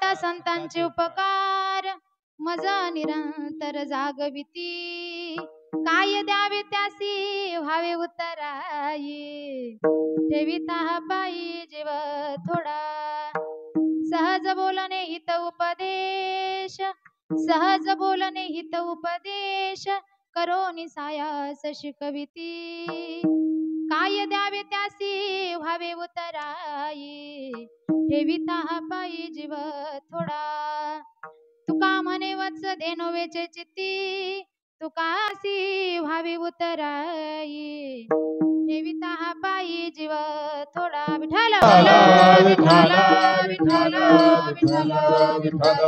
त्या संतांचे उपकार मजा निरंतर जागविती काय द्यावे त्यासी व्हावे उतराई ठेविता पायी जीव थोडा सहज बोलणे हित उपदेश सहज बोलणे हित उपदेश करोनी सायास शिकविती काय द्यावे त्यासी व्हावे उतराई ठेविता पायी जीव थोडा तुका म्हणे वत्स देनोवेचे चित्ती तुकासी व्हावे उतराई ठेविता पायी जीव थोडा विठ्ठल विठ्ठल विठ्ठल विठ्ठल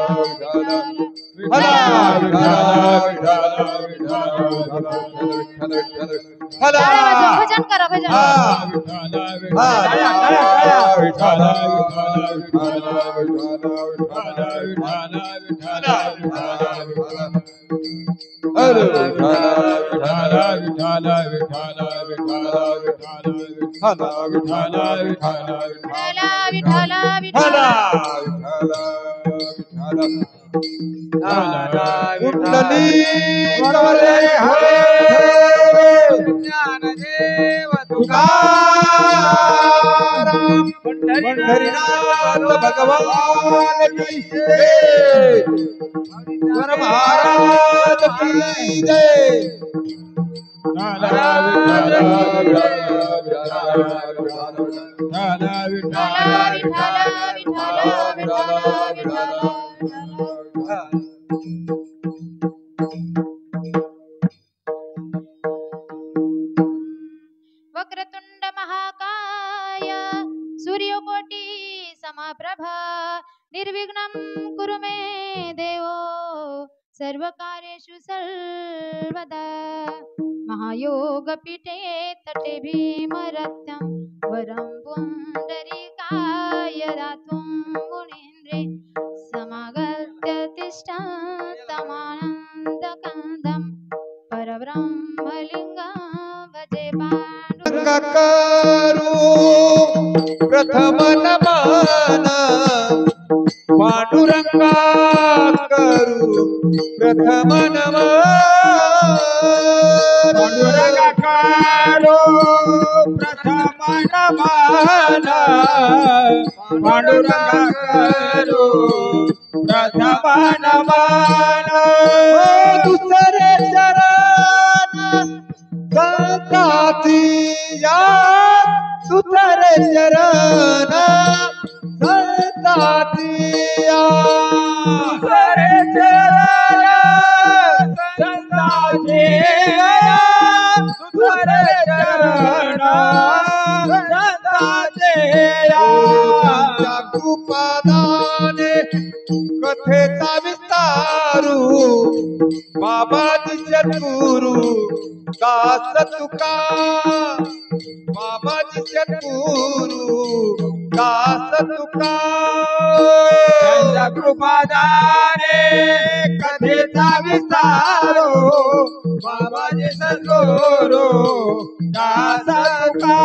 भजन करा भजन ज्ञानदेव तुकाराम पंढरीनाथ भगवान की जय महाराज की जय वक्रतुंड महाकाय सूर्यकोटी समप्रभा निर्विघ्नं कुरु मे देवो सर्वकार्येषु सर्वदा महायोगपीठे तटे भीमरत्यं वरं पुण्डरीकाय दातुं मुनीन्द्रे समागत्य तिष्ठन्तमानन्दकन्दं परब्रह्मलिङ्गं भजे करू प्रथम नमन पांडुरंगा करू प्रथम नमन पांडुरंगा करू प्रथम नमन पांडुरंगा करू प्रथम नमन दुसरे चरण संताती या तुझरे चरण संताती या तुझरे चरण संताती या तुझरे चरण संताती या कृपादाने कथेचा विस्तारू बाबाजी सद्गुरु दास तुका बाबाजी सद्गुरु दास तुका त्यांच्या कृपादाने कथेचा विस्तारो बाबाजी सद्गुरु दास तुका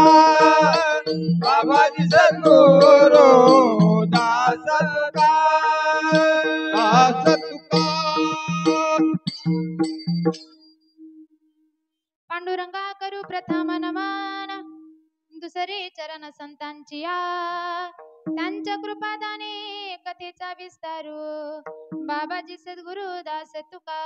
बाबाजी सद्गुरु दास तुका दास तुका पांडुरंगा करू प्रथम नमन दुसरे चरण संतांची या त्यांच्या कृपादाने कथेचा विस्तारू बाबाजी सद्गुरु दास तुका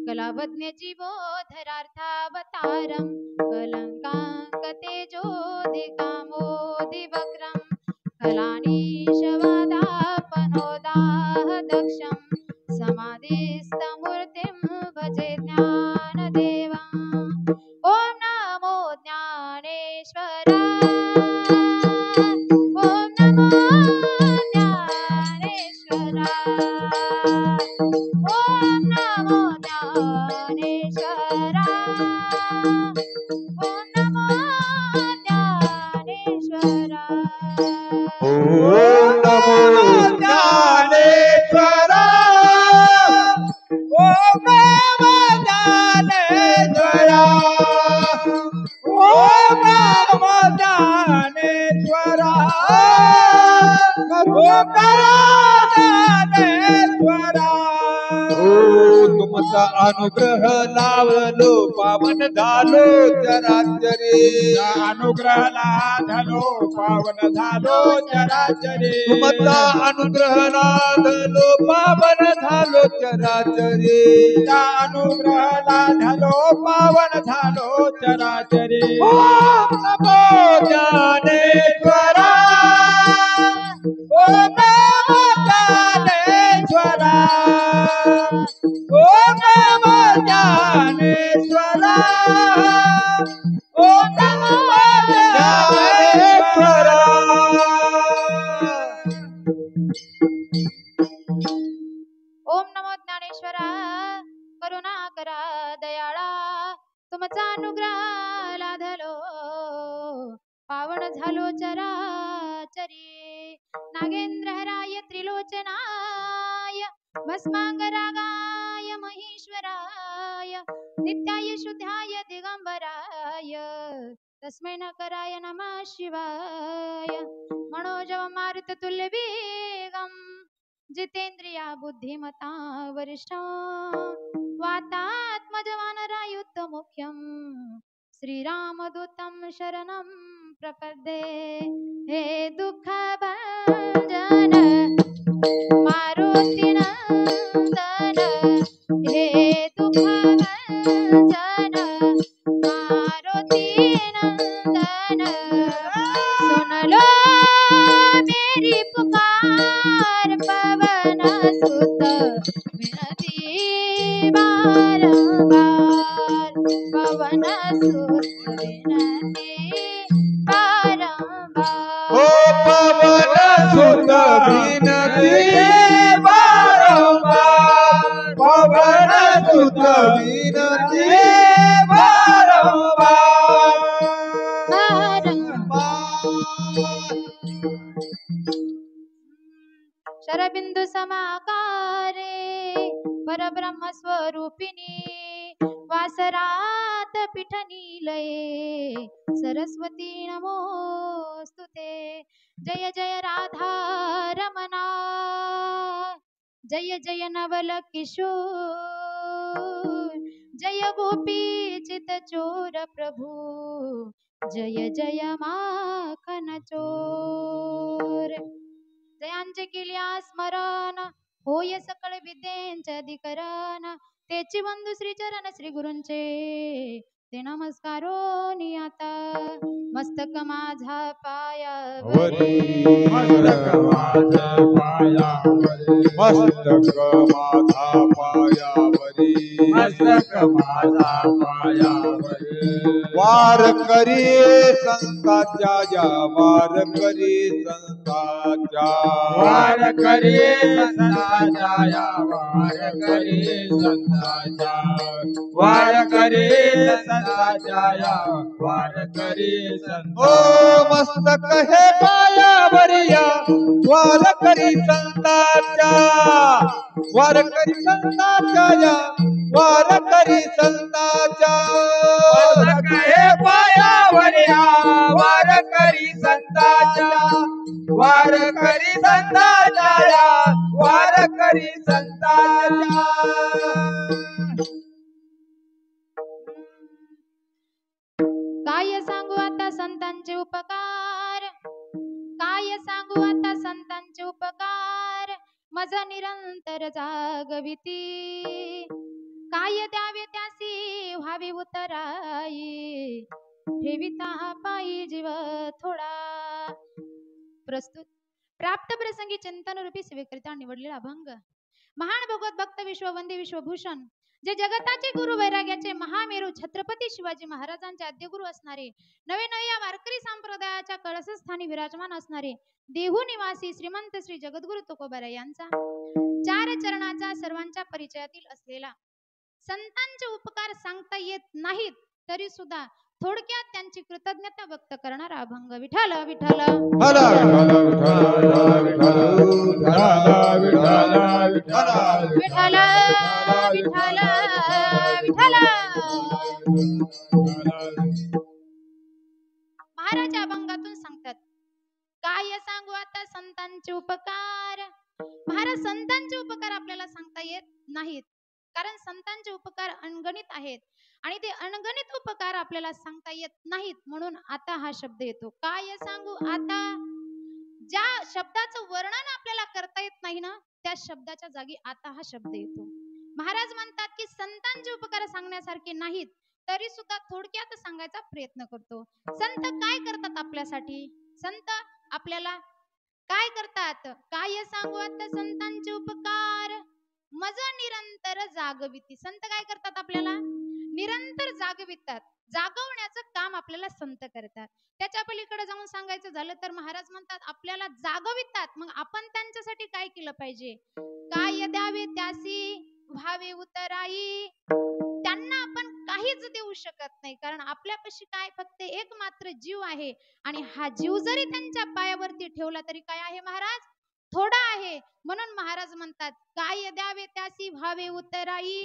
कलावज्ञ बोधरार्थावतारम कलंकांक तेजोदिकामोदि वक्रम कलानीशवादापनोदाह दक्षम समाधिस्तमूर्तिं भजे ज्ञानदेवं ओम नमो ज्ञानेश्वराय ओम नमो ज्ञानेश्वराय ओम नमो ज्ञानेश्वराय ओम नमो ज्ञानेश्वराय ओम नमो ज्ञानेश्वराय ओम नमो ज्ञानेश्वराय ओम नमो ज्ञानेश्वराय ओम नमो ज्ञानेश्वरा हो तुमचा अनुग्रह लावलो पावन झालो चराचरी अनुग्रह लाधलो पावन झालो चराचरी तुमचा अनुग्रह लाधलो पावन झालो चराचरी अनुग्रह लाधलो पावन झालो चराचरी ओम नमो ज्ञानेश्वरा ओम नमो ज्ञानेश्वरा ओम नमो ज्ञानेश्वरा ओम नमो ज्ञानेश्वरा ओम नमो ज्ञानेश्वरा करुणा करा दयाळा तुमचा अनुग्रह लाधलो पावन झालो चराचरी नागेंद्र हराय त्रिलोचनाय भस्मांगरागाय महेश्वराय नित्याय शुद्धाय दिगंबराय तस्मै नकराय नमः शिवाय मनोजव मारुत तुल्य वेगम जितेंद्रिया बुद्धिमता वरिष्ठ वातात्मजवानरायुक्त मुख्यम श्रीरामदूतं शरणं प्रपद्ये हे दुःख भंजन मारुतिनंदन हे दुःख भंजन मारुतिनंदन सुन लो मेरी पुकार पवन सुत विनती बारंबार पवन सुत विनती बारंबार ओ पवन सुत विनती बारंबार पवन सुत विनती शरबिंदु समाकारे परब्रह्म स्वरूपिणी वासरात पीठनीलये सरस्वती नमोस्तुते जय जय राधा रमणा जय जय नवल किशोर जय गोपी चित चोर प्रभु जय जय माखन चोर जयांचे केल्या स्मरण होय सकळ विद्येंचे अधिकरण तेची बंधू श्री चरण श्री गुरूंचे ते नमस्कारो नियाता मस्तक माझा पायावरी मस्तक माझा पायावरी मस्तक माझा पायावरी मस्तक माझा पायावरी वार करी संताच्या या वार करी संताच्या वार करी संताच्या या वार करी संताच्या वार करी संताच्या या वार करी ओ संताच्या मस्तक हे पायावरी या वार करी संताच्या वार करी संताच्या या वार करी संताच्या मस्तक हे पायावरी वार करी संताच्या वार करी संताच्या या वार करी संताच्या काय सांगू आता संतांचे उपकार काय सांगू आता संतांचे उपकार मज निरंतर जागविती काय द्यावे त्यासी व्हावी उतराई ठेविता हा पायी जीव थोडा प्रस्तुत प्राप्त प्रसंगी चिंतन रूपी स्वीकृता निवडलेला अभंग महान भगवत भक्त विश्ववंदी विश्वभूषण जे जगताचे गुरु वैराग्याचे महामेरू छत्रपती शिवाजी महाराजांचे आद्य गुरु असणारे नवे नवे या वारकरी संप्रदायाच्या कळसस्थानी विराजमान असणारे देहू निवासी श्रीमंत श्री जगद्गुरु तुकोबाराय यांचा चार चरणाचा सर्वांच्या परिचयातील असलेला संतांचे उपकार सांगता येत नाहीत तरी सुद्धा थोडक्यात त्यांची कृतज्ञता व्यक्त करणारा अभंग विठ्ठल विठ्ठल हला विठ्ठल विठ्ठल विठ्ठल विठ्ठल विठ्ठल विठ्ठल महाराज अभंगातून सांगतात काय सांगू आता संतांचे उपकार महाराज संतांचे उपकार आपल्याला सांगता येत नाहीत, कारण संतांचे उपकार अनगणित आहेत आणि ते अनगणित उपकार आपल्याला सांगता येत नाहीत. म्हणून आता हा शब्द येतो. काय सांगू आता? ज्या शब्दाचं वर्णन आपल्याला करता येत नाही ना, त्या शब्दाच्या जागी आता हा शब्द येतो. महाराज म्हणतात की संतांचे उपकार सांगण्यासारखे नाहीत, तरी सुद्धा थोडक्यात सांगायचा प्रयत्न करतो. संत काय करतात आपल्यासाठी? संत आपल्याला काय करतात? काय सांगू आता संतांचे उपकार, मज निरंतर जागविती. संत काय करतात? आपल्याला निरंतर जागवितात. जागवण्याचं काम आपल्याला संत करतात. त्याच्या पलीकडे जाऊन सांगायचं झालं तर महाराज म्हणतात आपल्याला जागवितात. मग आपण त्यांच्यासाठी काय केलं पाहिजे? काय द्यावे त्यासी व्हावे उतराई. त्यांना आपण काहीच देऊ शकत नाही, कारण आपल्यापाशी काय फक्त एक मात्र जीव आहे आणि हा जीव जरी त्यांच्या पायावरती ठेवला तरी काय आहे महाराज? थोडा आहे. म्हणून महाराज म्हणतात काय द्यावे त्यासी व्हावे उतराई,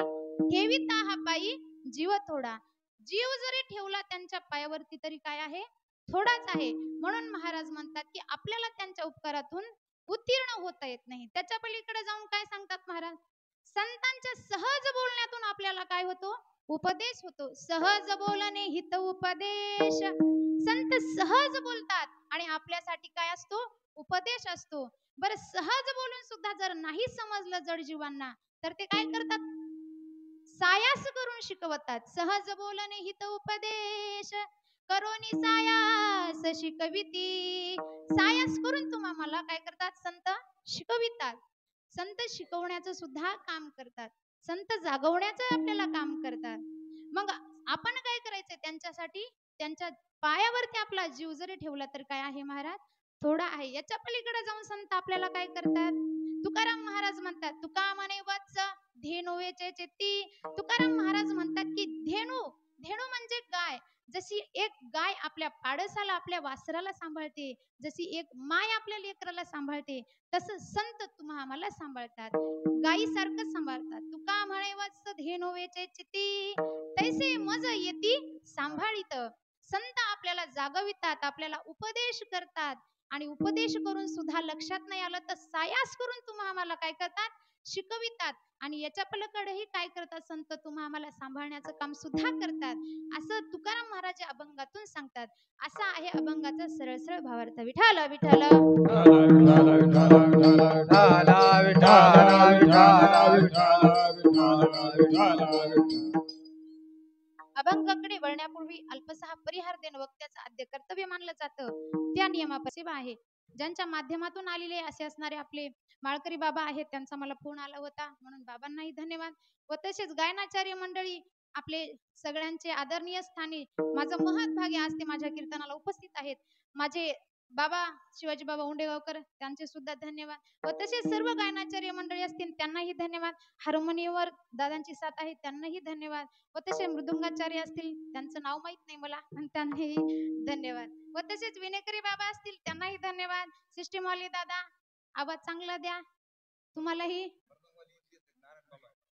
ठेविता हा पायी जीव थोडा. जीव जरी ठेवला त्यांच्या पायावरती तरी काय आहे? थोडाच आहे. म्हणून महाराज म्हणतात की आपल्याला त्यांच्या उपकारातून उत्तीर्ण होता येत नाही. त्याच्या पलीकडे जाऊन काय सांगतात महाराज? संतांच्या सहज बोलण्यातून आपल्याला काय होतो? उपदेश होतो. सहज बोलणे हित उपदेश. संत सहज बोलतात आणि आपल्यासाठी काय असतो? उपदेश असतो. बरं, सहज बोलून सुद्धा जर नाही समजलं जड जीवांना तर ते काय करतात? सायास करून शिकवतात. सहज बोलणे हित उपदेश, करोनी सायास शिकविती. सायास करून तुम्हा मला काय करतात? संत शिकवितात. संत शिकवण्याचं सुद्धा काम करतात. संत जागवण्याचं आपल्याला काम करतात. मग आपण काय करायचं? त्यांच्यासाठी त्यांच्या पायावरती आपला जीव जरी ठेवला तर काय आहे महाराज? थोडा आहे. याच्या पलीकडे जाऊन संत आपल्याला काय करतात? तुकाराम महाराज म्हणतात तुका म्हणे वत्स धेनुवेचे चित्ती. तुकाराम महाराज म्हणतात की धेनू, धेनू म्हणजे गाय. जशी एक गाय आपल्या पाडसाला आपल्या वासराला सांभाळते, जशी एक माय आपल्या लेकराला सांभाळते, तसं संत तुम्हा आम्हाला सांभाळतात, गायीसारखं सांभाळतात. तुका म्हणे वत्स धेनुवेचे चित्ती, तैसे मज येती सांभाळीत. संत आपल्याला जागवितात, आपल्याला उपदेश करतात आणि उपदेश करून सुद्धा लक्षात नाही आलं तर सायास करून तुम्हा आम्हाला काय करतात? शिकवितात. आणि याच्या पलीकडेही काय करतात? संत तुम्हा आम्हाला सांभाळण्याचं काम सुद्धा करतात. असं तुकाराम महाराज अभंगातून सांगतात. असा आहे अभंगाचा सरळ सरळ भावार्थ. विठ्ठल विठ्ठल अभंगाकडे वळण्यापूर्वी अल्पसा परिहार देणं वक्त्याचं आद्य कर्तव्य मानलं जातं. त्या नियमापाशी आहे. ज्यांच्या माध्यमातून आलेले असे असणारे आपले माळकरी बाबा आहेत, त्यांचा मला फोन आला होता, म्हणून बाबांनाही धन्यवाद. व तसेच गायनाचार्य मंडळी आपले सगळ्यांचे आदरणीय स्थानी माझं महत्भागी आज ते माझ्या कीर्तनाला उपस्थित आहेत. माझे बाबा शिवाजी बाबा उंडेगावकर, त्यांचे सुद्धा धन्यवाद. व तसेच सर्व गायनाचार्य मंडळी असतील त्यांनाही धन्यवाद. हार्मोनियमवर दादांची साथ आहे, त्यांनाही धन्यवाद. व तसे मृदुंगाचार्य असतील, त्यांचं नाव माहित नाही मला, पण त्यांनाही धन्यवाद. व तसेच विनेकरी बाबा असतील, त्यांनाही धन्यवाद. सिस्टीम वाले दादा, आवाज चांगला द्या. तुम्हालाही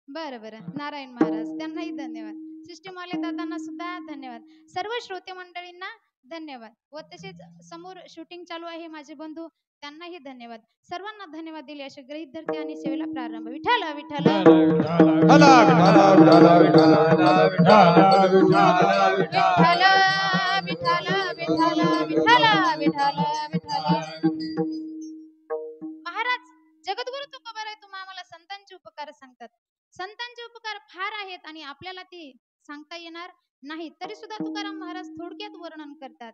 बरं बरं, नारायण महाराज, त्यांनाही धन्यवाद. सिस्टीम वाले दादांना सुद्धा धन्यवाद. सर्व श्रोते मंडळींना धन्यवाद. व तसेच समोर शूटिंग चालू आहे माझे बंधू, त्यांनाही धन्यवाद. सर्वांना धन्यवाद दिले असे गृहीत धरते आणि सेवेला प्रारंभ. विठ्ठल विठ्ठल महाराज जगद्गुरु तुकोबाराय तुम्हा आम्हाला संतांचे उपकार सांगतात. संतांचे उपकार फार आहेत आणि आपल्याला ते सांगता येणार नाही, तरी सुद्धा तुकाराम महाराज थोडक्यात वर्णन करतात.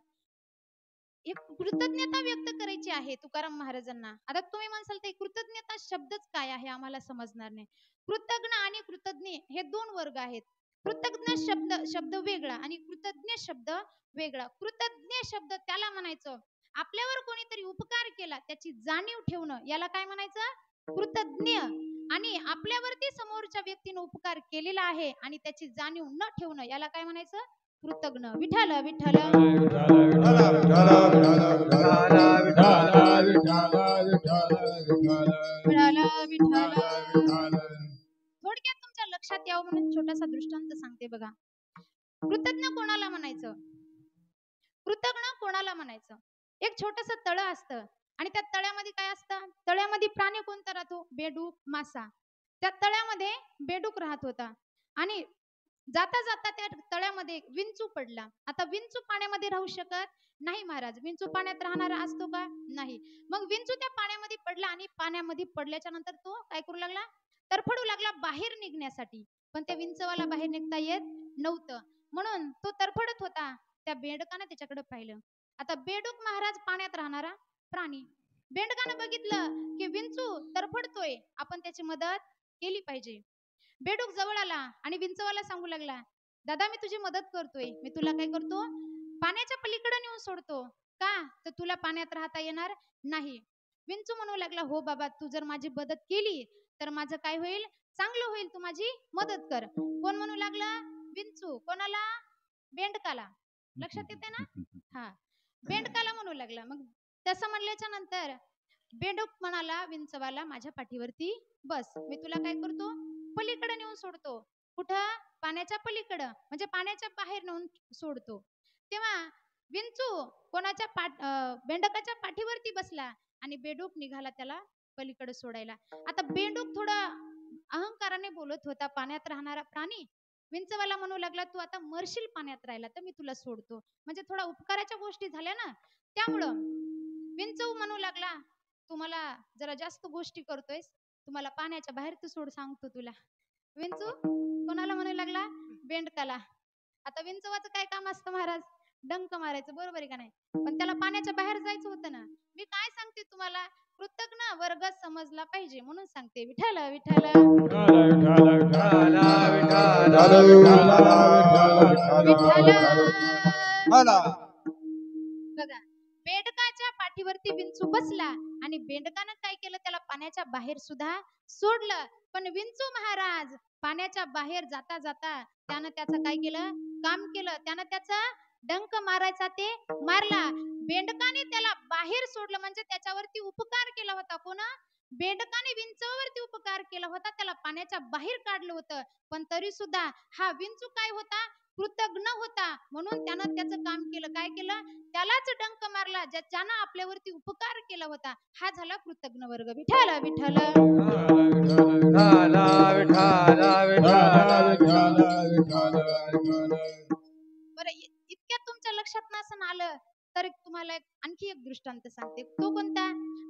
एक कृतज्ञता व्यक्त करायची आहे तुकाराम महाराजांना. आता तुम्ही म्हणसाल ते कृतज्ञता शब्दच काय आहे आम्हाला समजणार नाही. कृतज्ञ आणि कृतज्ञ हे दोन वर्ग आहेत. कृतज्ञ शब्द वेगळा आणि कृतज्ञ शब्द वेगळा. कृतज्ञ शब्द त्याला म्हणायचं आपल्यावर कोणीतरी उपकार केला त्याची जाणीव ठेवणं, याला काय म्हणायचं? कृतज्ञ. आणि आपल्यावरती समोरच्या व्यक्तीने उपकार केलेला आहे आणि त्याची जाणीव न ठेवणं, याला काय म्हणायचं? कृतज्ञ. विठ्ठल विठ्ठल थोडक्यात तुमच्या लक्षात यावं म्हणून छोटासा दृष्टांत सांगते बघा. कृतज्ञ कोणाला म्हणायचं? कृतज्ञ कोणाला म्हणायचं? एक छोटस तळ असतं आणि त्या तळ्यामध्ये काय असतं, तळ्यामध्ये प्राणी कोणता राहतो, बेडूक मासा. त्या तळ्यामध्ये बेडूक राहत होता आणि जाता जाता त्या तळ्यामध्ये विंचू पडला. आता विंचू पाण्यामध्ये राहू शकत नाही महाराज, विंचू पाण्यात राहणारा असतो का, नाही. मग विंचू त्या पाण्यामध्ये पडला आणि पाण्यामध्ये पडल्याच्या नंतर तो काय करू लागला, तरफडू लागला बाहेर निघण्यासाठी. पण त्या विंचवाला बाहेर निघता येत नव्हतं, म्हणून तो तरफडत होता. त्या बेडकानं त्याच्याकडे पाहिलं. आता बेडूक महाराज पाण्यात राहणारा प्राणी, बेडकानं बघितलं की विंचू तरफडतोय, आपण त्याची मदत केली पाहिजे. बेडूक जवळ आला आणि विंचवाला सांगू लागला, दादा मी तुझी मदत करतोय, मी तुला काय करतो, पाण्याच्या पलीकडे नेऊन सोडतो, का तर तुला पाण्यात राहता येणार नाही. विंचू म्हणू लागला, हो बाबा तू जर माझी मदत केली तर माझं काय होईल, चांगलं होईल, तू माझी मदत कर. कोण म्हणू लागला, विंचू. कोणाला, बेंडकाला. लक्षात येते ना, हा बेंडकाला म्हणू लागला. मग तसं म्हणल्याच्या नंतर बेडूक म्हणाला विंचवाला, माझ्या पाठीवरती बस, मी तुला काय करतो, पलीकडे नेऊन सोडतो. कुठं, पाण्याच्या पलीकडं, म्हणजे पाण्याच्या बाहेर नेऊन सोडतो. तेव्हा विंचू कोणाच्या बेंडकाच्या पाठीवरती बसला आणि बेडूक निघाला त्याला पलीकडे सोडायला. आता बेडूक थोडा अहंकाराने बोलत होता, पाण्यात राहणारा प्राणी. विंचवाला म्हणू लागला, तू आता मरशील पाण्यात राहिला तर मी तुला सोडतो, म्हणजे थोडा उपकाराच्या गोष्टी झाल्या ना. त्यामुळं विंचू म्हणू लागला, तू मला जरा जास्त गोष्टी करतोयस, तुम्हाला पाण्याच्या बाहेर तू सोड, सांगतो तुला. विंचू कोणाला म्हणू लागला, बेंडकाला. आता विंचवाचं काय काम असतं महाराज, डंक मारायचं, बरोबर आहे का नाही. पण त्याला पाण्याच्या बाहेर जायचं होतं ना. मी काय सांगते तुम्हाला, कृतज्ञ वर्ग समजला पाहिजे म्हणून सांगते. विठ्ठल विठ्ठल बघा, बेडकाच्या पाठीवरती विंचू बसला आणि बेडकानं काय केलं, त्याला पाण्याच्या बाहेर सुद्धा सोडलं. पण विंचू महाराज पाण्याच्या बाहेर जाता जाता त्यानं त्याचं काय केलं, काम केलं. त्यानं त्याचा डंक मारायचा ते मारला. बेंडकाने त्याला बाहेर सोडलं, म्हणजे त्याच्यावरती उपकार केला होता. कोण, बेंडकाने विंचवावरती उपकार केला होता, त्याला पाण्याच्या बाहेर काढलं होतं. पण तरी सुद्धा हा विंचू काय होता, कृतज्ञ होता, म्हणून त्यानं त्याचं काम केलं. काय केलं, त्यालाच डंक मारला ज्यानं आपल्यावरती उपकार केला होता. हा झाला कृतज्ञ वर्ग. विठ्ठल विठ्ठल बरं, इतक्यात तुमच्या लक्षात नसून आलं तर तुम्हाला आणखी एक दृष्टांत सांगते. तो कोणता,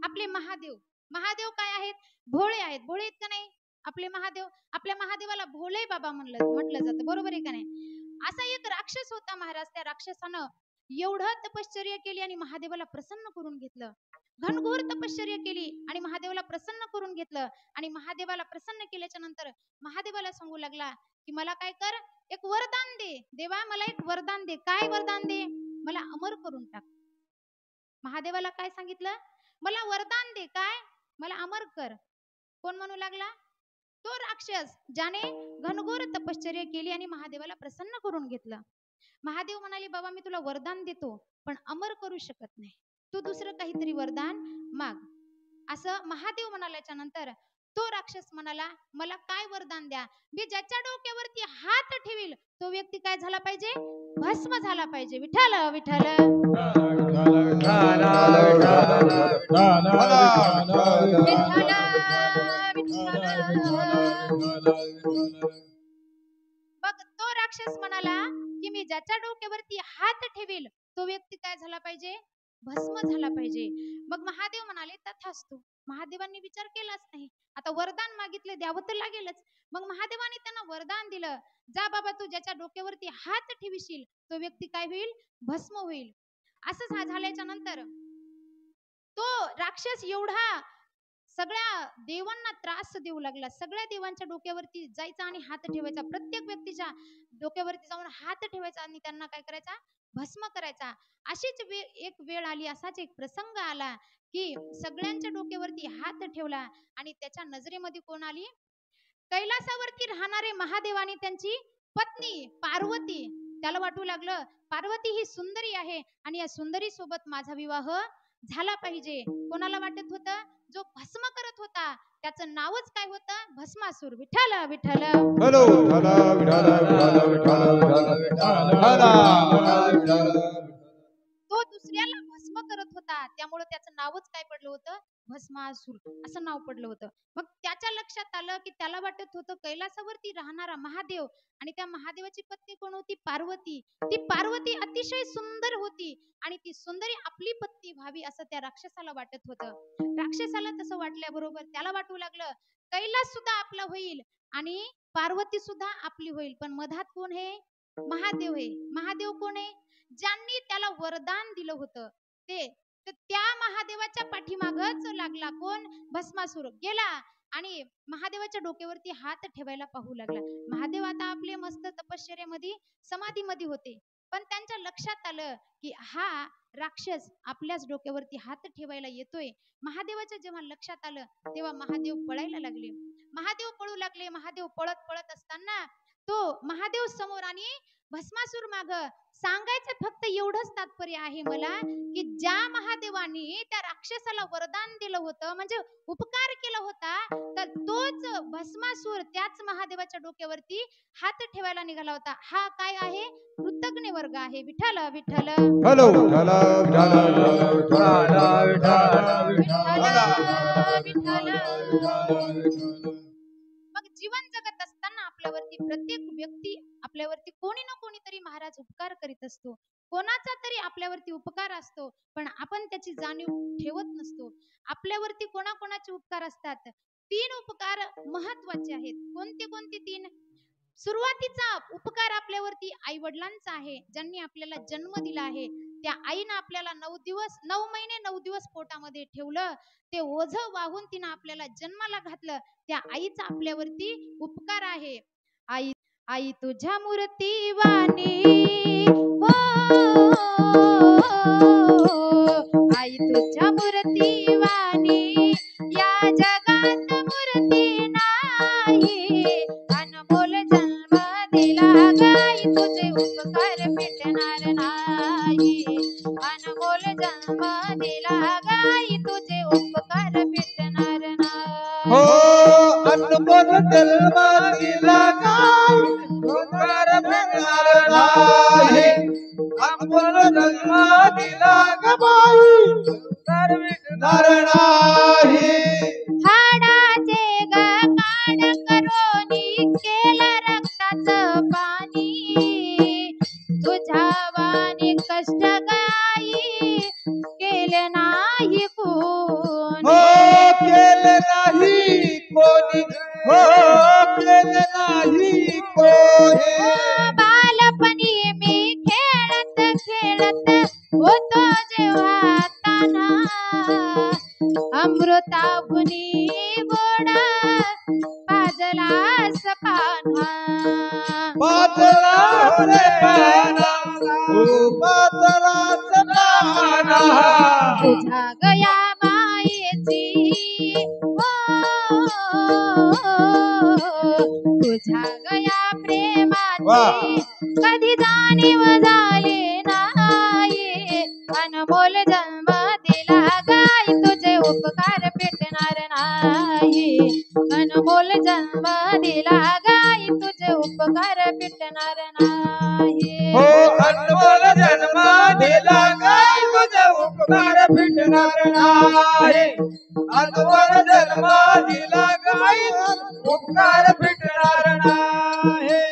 आपले महादेव. महादेव काय आहेत, भोळे आहेत. भोळे आहेत का नाही आपले महादेव. आपल्या महादेवाला भोळे बाबा म्हटलं जातं, बरोबर आहे का नाही. असा एक राक्षस होता महाराज. त्या राक्षसानं एवढं तपश्चर्या केली आणि महादेवाला प्रसन्न करून घेतलं. घनघोर तपश्चर्या केली आणि महादेवाला प्रसन्न करून घेतलं. आणि महादेवाला प्रसन्न केल्याच्या नंतर महादेवाला सांगू लागला की मला काय कर, एक वरदान दे देवा, मला एक वरदान दे. काय वरदान दे, मला अमर करून टाक. महादेवाला काय सांगितलं, मला वरदान दे, काय, मला अमर कर. कोण म्हणू लागला, तो राक्षस ज्याने घनघोर तपश्चर्या केली आणि महादेवाला प्रसन्न करून घेतलं. महादेव म्हणाले, बाबा मी तुला वरदान देतो पण अमर करू शकत नाही, तू दुसरं काहीतरी वरदान माग. असं महादेव म्हणाल्याच्या नंतर तो राक्षस म्हणाला, मला काय वरदान द्या, मी ज्याच्या डोक्यावरती हात ठेवील तो व्यक्ती काय झाला पाहिजे, भस्म झाला पाहिजे. विठ्ठल विठ्ठल बघ, तो राक्षस म्हणाला की मी ज्याच्या डोक्यावरती हात ठेवील तो व्यक्ती काय झाला पाहिजे, भस्म झाला पाहिजे. मग महादेव म्हणाले, तथास्तु. महादेवांनी विचार केलाच नाही, आता वरदान मागितले, द्यावं तर लागेलच. मग महादेवाने त्यांना वरदान दिलं, जा बाबा तू ज्याच्या डोक्यावरती हात ठेवीशील तो व्यक्ती काय होईल, भस्म होईल. असं झाल्याच्या नंतर तो राक्षस एवढा सगळ्या देवांना त्रास देऊ लागला. सगळ्या देवांच्या डोक्यावरती जायचा आणि हात ठेवायचा, प्रत्येक व्यक्तीच्या डोक्यावरती जाऊन हात ठेवायचा आणि त्यांना काय करायचा, भस्म करायचा. अशीच एक वेळ आली, असाच एक प्रसंग आला की सगळ्यांच्या डोक्यावरती हात ठेवला आणि त्याच्या नजरेमध्ये कोण आली, कैलासावरती राहणारे महादेव आणि त्यांची पत्नी पार्वती. त्याला वाटू लागलं, पार्वती ही सुंदरी आहे आणि या सुंदरी सोबत माझा विवाह झाला पाहिजे. कोणाला वाटत होतं, जो भस्म करत होता त्याचं नावच काय होतं, भस्मासूर. विठ्ठल विठ्ठल तो दुसऱ्याला भस्म भस्म करत होता, त्यामुळे त्याचं नावच काय पडलं होतं, भस्मासूर असं नाव पडलं होतं. मग त्याच्या लक्षात आलं की त्याला वाटत होतं कैलासावरती राहणारा महादेव आणि त्या महादेवाची पत्नी कोण होती, पार्वती. ती पार्वती अतिशय सुंदर होती आणि ती सुंदरी आपली पत्नी व्हावी असं त्या राक्षसाला वाटत होतं. राक्षसाला तसं वाटल्याबरोबर त्याला वाटू लागलं कैलास सुद्धा आपला होईल आणि पार्वती सुद्धा आपली होईल, पण मधात कोण आहे, महादेव आहे. महादेव कोण आहे, ज्यांनी त्याला वरदान दिलं होतं ते, तर त्या महादेवाच्या पाठीमागच लागला कोण, भस्मासूर गेला आणि महादेवाच्या डोक्यावरती हात ठेवायला पाहू लागला. महादेव आता आपले मस्त तपश्चर्यामध्ये समाधीमध्ये होते, पण त्यांच्या लक्षात आलं की हा राक्षस आपल्याच डोक्यावरती हात ठेवायला येतोय. महादेवाच्या जेव्हा लक्षात आलं तेव्हा महादेव पळायला लागले. महादेव पळू लागले. महादेव पळत पळत असताना तो महादेव समोर आणि भस्मासूर माग. सांगायचं फक्त एवढंच तात्पर्य आहे मला की ज्या महादेवाने त्या राक्षसाला वरदान दिलं होतं, म्हणजे उपकार केला होता, तर तोच भस्मासूर त्याच महादेवाच्या डोक्यावरती हात ठेवायला निघाला होता. हा काय आहे, कृतज्ञ वर्ग आहे. विठ्ठल विठ्ठल हॅलो विठाला विठाला विठाला विठ्ठल. मग जीवन जगत असताना आपल्यावरती प्रत्येक व्यक्ती आपल्यावरती कोणी ना कोणीतरी महाराज उपकार करीत असतो. कोणाचा तरी आपल्यावरती उपकार असतो, पण आपण त्याची जाणीव ठेवत नसतो. आपल्यावरती कोणाकोणाचे उपकार असतात. 3 उपकार महत्वाचे आहेत. कोणते कोणते 3? सुरुवातीचा उपकार आपल्यावरती आई वडिलांचा आहे, ज्यांनी आपल्याला जन्म दिला आहे. त्या आईनं आपल्याला 9 महिने 9 दिवस पोटामध्ये ठेवलं, ते ओझं वाहून तिनं आपल्याला जन्माला घातलं. त्या आईचा आपल्यावरती उपकार आहे. आई आई तुझ्या मूर्ती वाणी हो, आई तुझ्या मूर्ती वाणी या जगात मूर्ती नाही, अनमोल जन्म दिला गाई तुझे उपकार मिटणार नाही, अनमोल जन्म दिला गाई तुझे उपकार मिटणार हो नाही. अनमोल जन्म दिला काय उपकार मिटणार नाही, अनमोल जन्म दिला ग बाई उपकार मिटणार नाही. हाडाचे ग कान करोनी केलं रक्ताचं पाणी, तुझ्या वाणी कष्ट गाई केले नाही कोणी, हो केले नाही कोणी, हो केले नाही कोणी. बालपणी मी खेळत खेळत होतो जेव्हा ताना, अमृताहुनी गोडा पाजलास पाना, पातळा रे पाना, हो पातळा पाना. तुझ्या गया मायेची हो, तुझ्या गया प्रेमाची कधी जाणीव झाली नाही, अनमोल जन्म दिला गाई तुझे उपकार मिटणार नाही, अनमोल जन्म दिला गाई तुझे उपकार मिटणार नाही. हो अनमोल जन्म दिला काय तुझे उपकार फिटणार नाही, अनमोल जन्म दिला काय उपकार फिटणार नाही.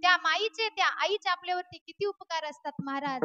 त्या माईचे त्या आईचे आपल्यावरती किती उपकार असतात महाराज.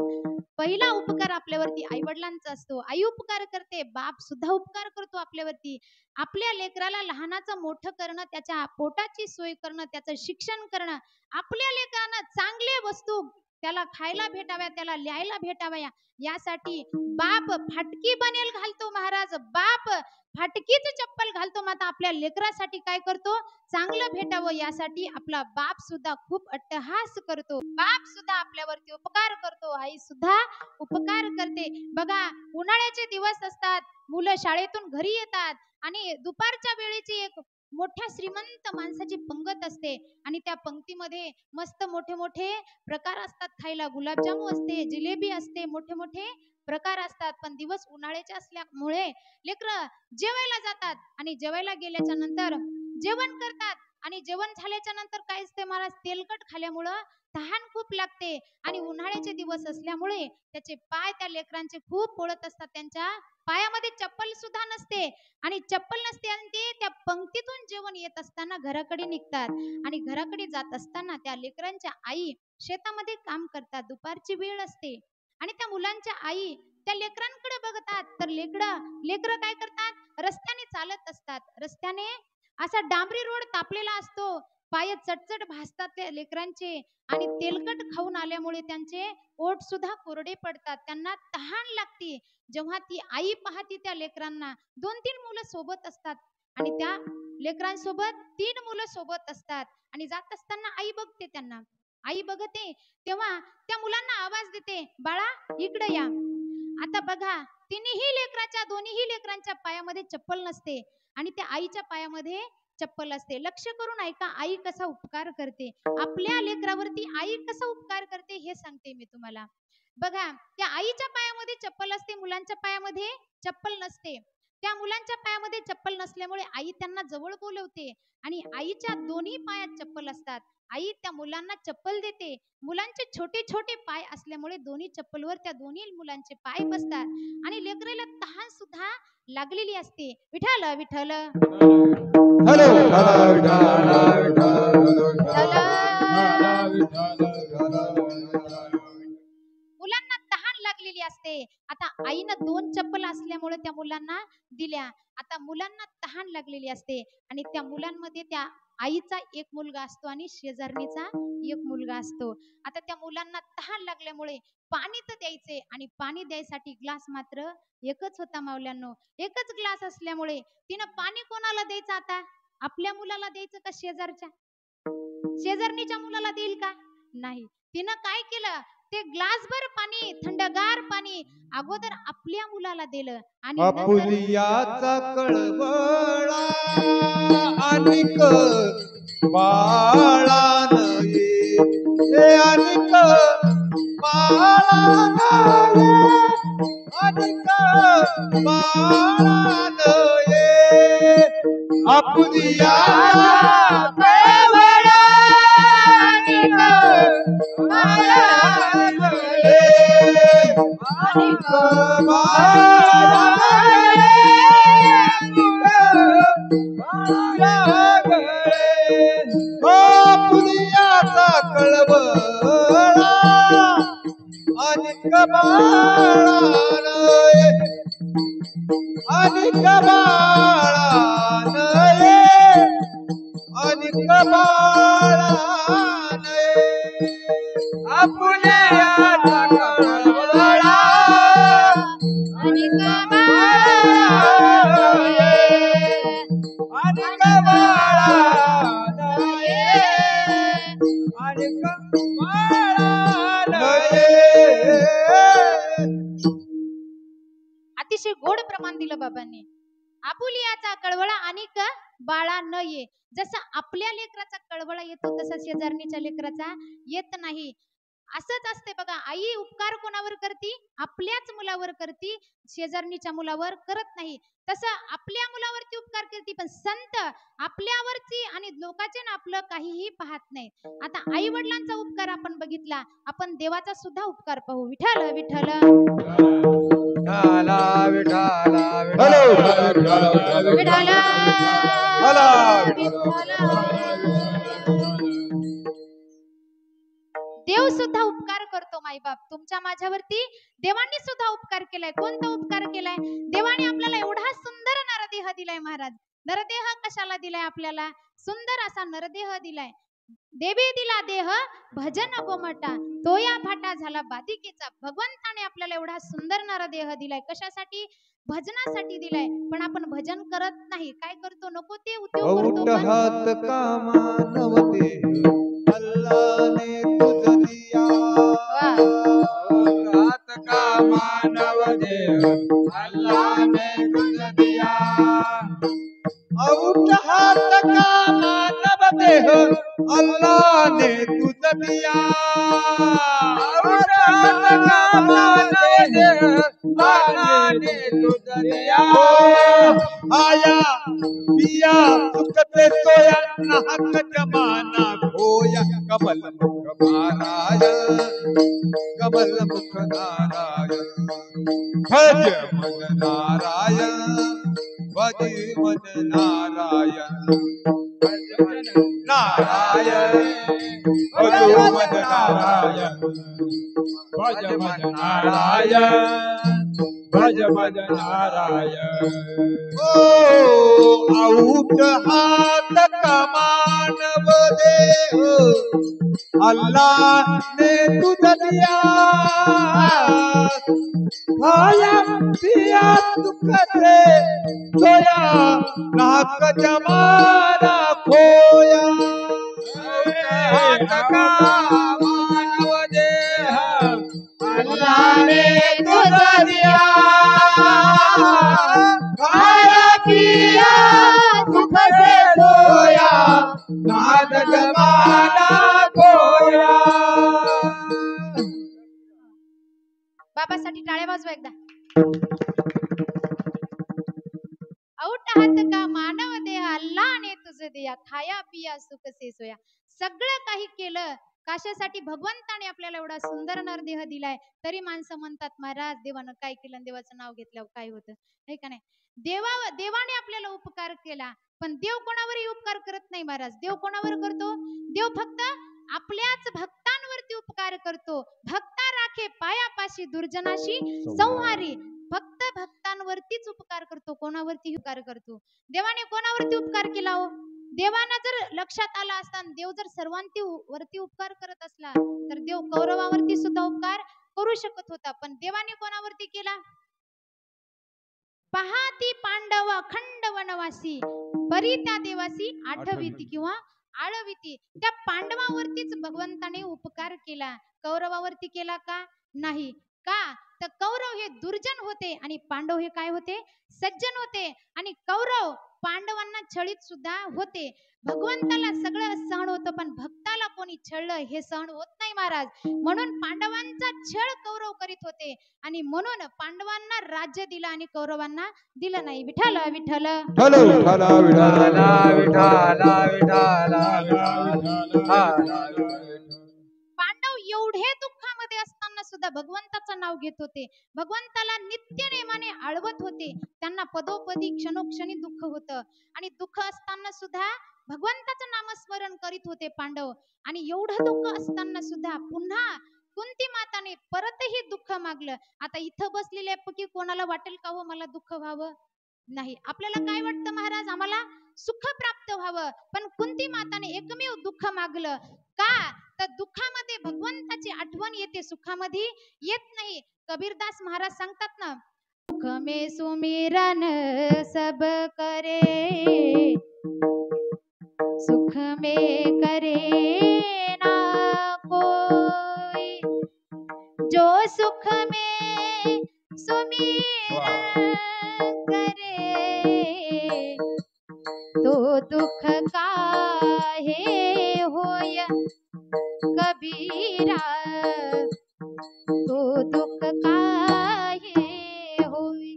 पहिला उपकार आपल्यावरती आई वडिलांचा असतो. आई उपकार करते, बाप सुद्धा उपकार करतो आपल्यावरती. आपल्या लेकराला लहानाचं मोठं करणं, त्याच्या पोटाची सोय करणं, त्याचं शिक्षण करणं, आपल्या लेकरांना चांगले वस्तू त्याला खायला भेटाव्या, त्याला लिहायला भेटाव्या, यासाठी बाप फाटकी बनेल घालतो महाराज. बाप फाटकीच चप्पल घालतो, मात्र आपल्या लेकरासाठी काय करतो, चांगलं भेटावं यासाठी आपला बाप सुद्धा खूप अट्टहास करतो. बाप सुद्धा आपल्यावरती उपकार करतो, आई सुद्धा उपकार करते. बघा, उन्हाळ्याचे दिवस असतात, मुलं शाळेतून घरी येतात आणि दुपारच्या वेळेची एक मोठ्या श्रीमंत माणसाची पंगत असते आणि त्या पंक्तीमध्ये मस्त मोठे मोठे प्रकार असतात खायला. गुलाबजामू असते, जिलेबी असते, मोठे मोठे प्रकार असतात. पण दिवस उन्हाळ्याचे असल्यामुळे लेकरं जेवायला जातात आणि जेवायला गेल्याच्या नंतर जेवण करतात आणि जेवण झाल्याच्या नंतर काय असते महाराज, तेलकट खाल्यामुळं तहान खूप लागते आणि उन्हाळ्याचे दिवस असल्यामुळे त्याचे पाय त्या लेकरांचे खूप पोळत असतात, त्यांच्या पायामध्ये चप्पल सुद्धा नसते आणि चप्पल नसते आणि ते त्या पंक्तीतून जेवण येत असताना घराकडे निघतात आणि घराकडे जात असताना त्या लेकरांच्या आई शेतामध्ये काम करतात, दुपारची वेळ असते आणि त्या मुलांच्या आई त्या लेकरांकडे बघतात, तर लेकरं काय करतात, रस्त्याने चालत असतात, रस्त्याने असा डांबरी रोड तापलेला असतो, पाय चटचट भासतात त्या लेकरांचे आणि तेलकट खाऊन आल्यामुळे त्यांचे ओठ सुद्धा कोरडे पडतात, त्यांना तहान लागते. जेव्हा ती आई पाहते त्या लेकरांना, 2-3 मुलं सोबत असतात आणि त्या लेकरांसोबत 3 मुलं सोबत असतात आणि जात असताना आई बघते त्यांना, आई बघते तेव्हा त्या मुलांना आवाज देते, बाळा इकडे या. आता बघा, दोन्हीही लेकरांच्या पायामध्ये चप्पल नसते आणि त्या आईच्या पायामध्ये चप्पल असते. लक्ष करून ऐका, आई कसा उपकार करते आपल्या लेकरावरती, आई कसा उपकार करते हे सांगते मी तुम्हाला. बघा, त्या आईच्या पायामध्ये चप्पल असते, मुलांच्या पायामध्ये चप्पल नसते. त्या मुलांच्या पायामध्ये चप्पल नसल्यामुळे आई त्यांना जवळ बोलवते आणि आईच्या दोन्ही पायात चप्पल असतात. आई त्या मुलांना चप्पल देते. मुलांचे छोटे छोटे पाय असल्यामुळे दोन्ही चप्पलवर त्या दोन्ही मुलांचे पाय बसतात आणि लेकराला तहान सुद्धा लागलेली असते. विठ्ठल विठ्ठल हॅलो मुलांना तहान लागलेली असते. आता आईनं 2 चप्पल असल्यामुळे त्या मुलांना दिल्या. आता मुलांना तहान लागलेली असते आणि त्या मुलांमध्ये त्या आईचा एक मुलगा असतो आणि शेजारणीचा एक मुलगा असतो. आता त्या मुलांना तहान लागल्यामुळे पाणी तर द्यायचे आणि पाणी द्यायसाठी ग्लास मात्र एकच होता मावल्यांनो. एकच ग्लास असल्यामुळे तिनं पाणी कोणाला द्यायचं, आता आपल्या मुलाला द्यायचं का शेजारणीच्या मुलाला देईल का? नाही. तिनं काय केलं, ते ग्लासभर पाणी, थंडगार पाणी अगोदर आपल्या मुलाला दिलं आणि आपुलियाचा कळवळा अनिक बाळान ये अनिक बाळान ये अनिक बाळान ये आपुलिया कळवळा अनिक बाळान ये अनिक पुलियाचा कळवळा अनिक बाळान अनिक बाळान अनिक बाळान आपुलियाचा कळवळा अनिक अतिशय गोड प्रमाण दिलं बाबांनी. आपुलियाचा कळवळा अनिक बाळा न ये. जसं आपल्या लेकराचा कळवळा येतो तसा शेजारणीच्या लेकराचा येत नाही. असंच असते बघा, आई उपकार कोणावर करती, आपल्याच मुलावर करती, शेजारणीच्या मुलावर करत नाही. तसं आपल्या मुलावरती उपकार करती, पण संत आपल्यावरती आणि लोकांचे ना आपलं काहीही पाहत नाही. आता आई वडिलांचा उपकार आपण बघितला, आपण देवाचा सुद्धा उपकार पाहू. विठ्ठल विठ्ठल देव सुद्धा उपकार करतो. माईबाप तुमच्या माझ्यावरती देवांनी सुद्धा उपकार केलाय. कोणता उपकार केलाय? देवाने आपल्याला एवढा सुंदर नरदेह दिलाय महाराज. नरदेह कशाला दिलाय आपल्याला? सुंदर असा नरदेह दिलाय. देवी दिला देह भजन गोमटा, तो या फाटा झाला बाधिकेचा. भगवंताने आपल्याला एवढा सुंदर नरदेह दिलाय. कशासाठी? भजनासाठी दिलाय. पण आपण भजन करत नाही. काय करतो? नको ते उद्योग करतो. हात कामा नवते अल्लाने तुझ दिया, हात कामा नवते अल्लाने तुझ दिया, औट हात कामा नवते अल्लाने तुझ दिया, औट हात कामा नवते अल्लाने तुझ दिया. आया पिया सुखते सोया नाहक जमाना खोया कमल मुख नारायण कमल मुख नारायण भज मन नारायण भज मन नारायण नारायण भज मन नारायण भज मन नारायण भज मन नारायण ओ आऊट हात कमानव देह अल्लाह ने तुझ दिया खाया पिया दुख से सोया नाक जमाना खोया हाथ का मानव देह अल्लाह ने तुझ दिया खाया पिया दुख से सोया नाक जमाना खोया बाबासाठी टाळ्या वाजवा एकदा. औट हात का मानव देह अल्लाने तुझ दिया खाया पिया सुख से सोया. सगळं काही केलं कशासाठी? भगवंताने आपल्याला एवढा सुंदर नरदेह दिलाय, तरी माणसं म्हणतात महाराज देवानं काय केलं, देवाचं नाव घेतल्यावर काय होतं, हे का नाही? देवाने आपल्याला उपकार केला, पण देव कोणावरही उपकार करत नाही महाराज. देव कोणावर करतो? देव फक्त आपल्याच भक्तांवरती उपकार करतो. भक्ता राखे पायापाशी दुर्जनाशी संहारी. फक्त भक्तांवरतीच उपकार करतो, कोणावरती उपकार करतो? देवाने कोणावरती उपकार केला हो? देवाना जर लक्षात आला असता, देव जर सर्वांती वरती उपकार करत असला, तर देव कौरवावरती सुद्धा उपकार करू शकत होता. पण देवाने कोणावरती केला? पहाती पांडव अखंड वनवासी परी त्या देवासी आठविती किंवा आळविती. त्या पांडवावरतीच भगवंताने उपकार केला, कौरवावरती केला का? नाही. का? तर कौरव हे दुर्जन होते आणि पांडव हे काय होते? सज्जन होते. आणि कौरव पांडवांना छळीत सुद्धा होते. भगवंताला सगळं सहन होतं, पण भक्ताला कोणी छळलं हे सहन होत नाही महाराज. म्हणून पांडवांचा छळ कौरव करीत होते आणि म्हणून पांडवांना राज्य दिलं आणि कौरवांना दिलं नाही. विठ्ठल विठ्ठल पांडव एवढे दुःखामध्ये असताना सुद्धा भगवंताचं नाव घेत होते, भगवंताला नित्य नेमाने आळवत होते. त्यांना पदोपदी क्षणोक्षणी दुःख होतं आणि दुःख असताना सुद्धा भगवंताचं नामस्मरण करीत होते पांडव. आणि एवढं दुःख असताना सुद्धा पुन्हा कुंती माताने परतही दुःख मागलं. आता इथं बसलेल्यापैकी कोणाला वाटेल का हो मला दुःख व्हावं? नाही. आपल्याला काय वाटतं महाराज? आम्हाला सुख प्राप्त व्हावं. पण कुंती माताने एकमेव दुःख मागलं. का? तर दुःखामध्ये भगवंताची आठवण येते, सुखामध्ये येत नाही. कबीरदास महाराज सांगतात ना, सुख में सुमिरन सब करे सुख में करे ना कोई जो सुख में सुमिरन करे तो दुख काहे होय कबीरा तो दुख काहे होय.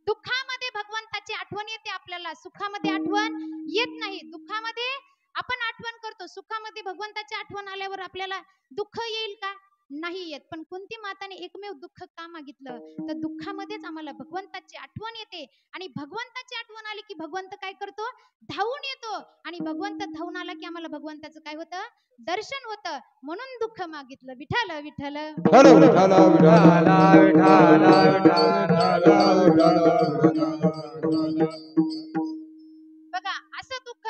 दुःखामध्ये भगवंताची आठवण येते आपल्याला, सुखामध्ये आठवण येत नाही. दुःखामध्ये आपण आठवण करतो, सुखामध्ये भगवंताची आठवण आल्यावर आपल्याला दुःख येईल का? नाही येत. पण कुंती माताने एकमेव दुःख का मागितलं? तर दुःखामध्येच आम्हाला भगवंताची आठवण येते आणि भगवंताची आठवण आली की भगवंत काय करतो? धावून येतो. आणि भगवंत धावून आला की आम्हाला भगवंताचं काय होतं? दर्शन होतं. म्हणून दुःख मागितलं. विठ्ठल विठ्ठल बघा, असं दुःख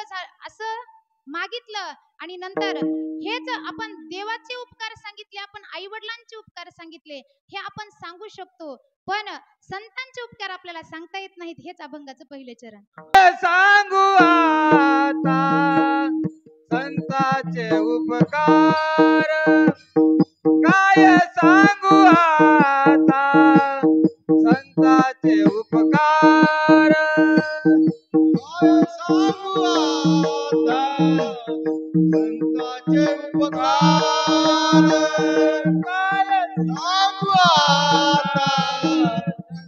असं मागितलं आणि नंतर हेच आपण देवाचे उपकार सांगितले, आपण आई वडिलांचे उपकार सांगितले, हे आपण सांगू शकतो. पण संतांचे उपकार आपल्याला सांगता येत नाहीत. हेच अभंगाचं पहिले चरण. सांगू आता संतांचे उपकार, काय सांगू आता संतांचे उपकार, काय सांगू आता संतांचे उपकार, काय सांगू आता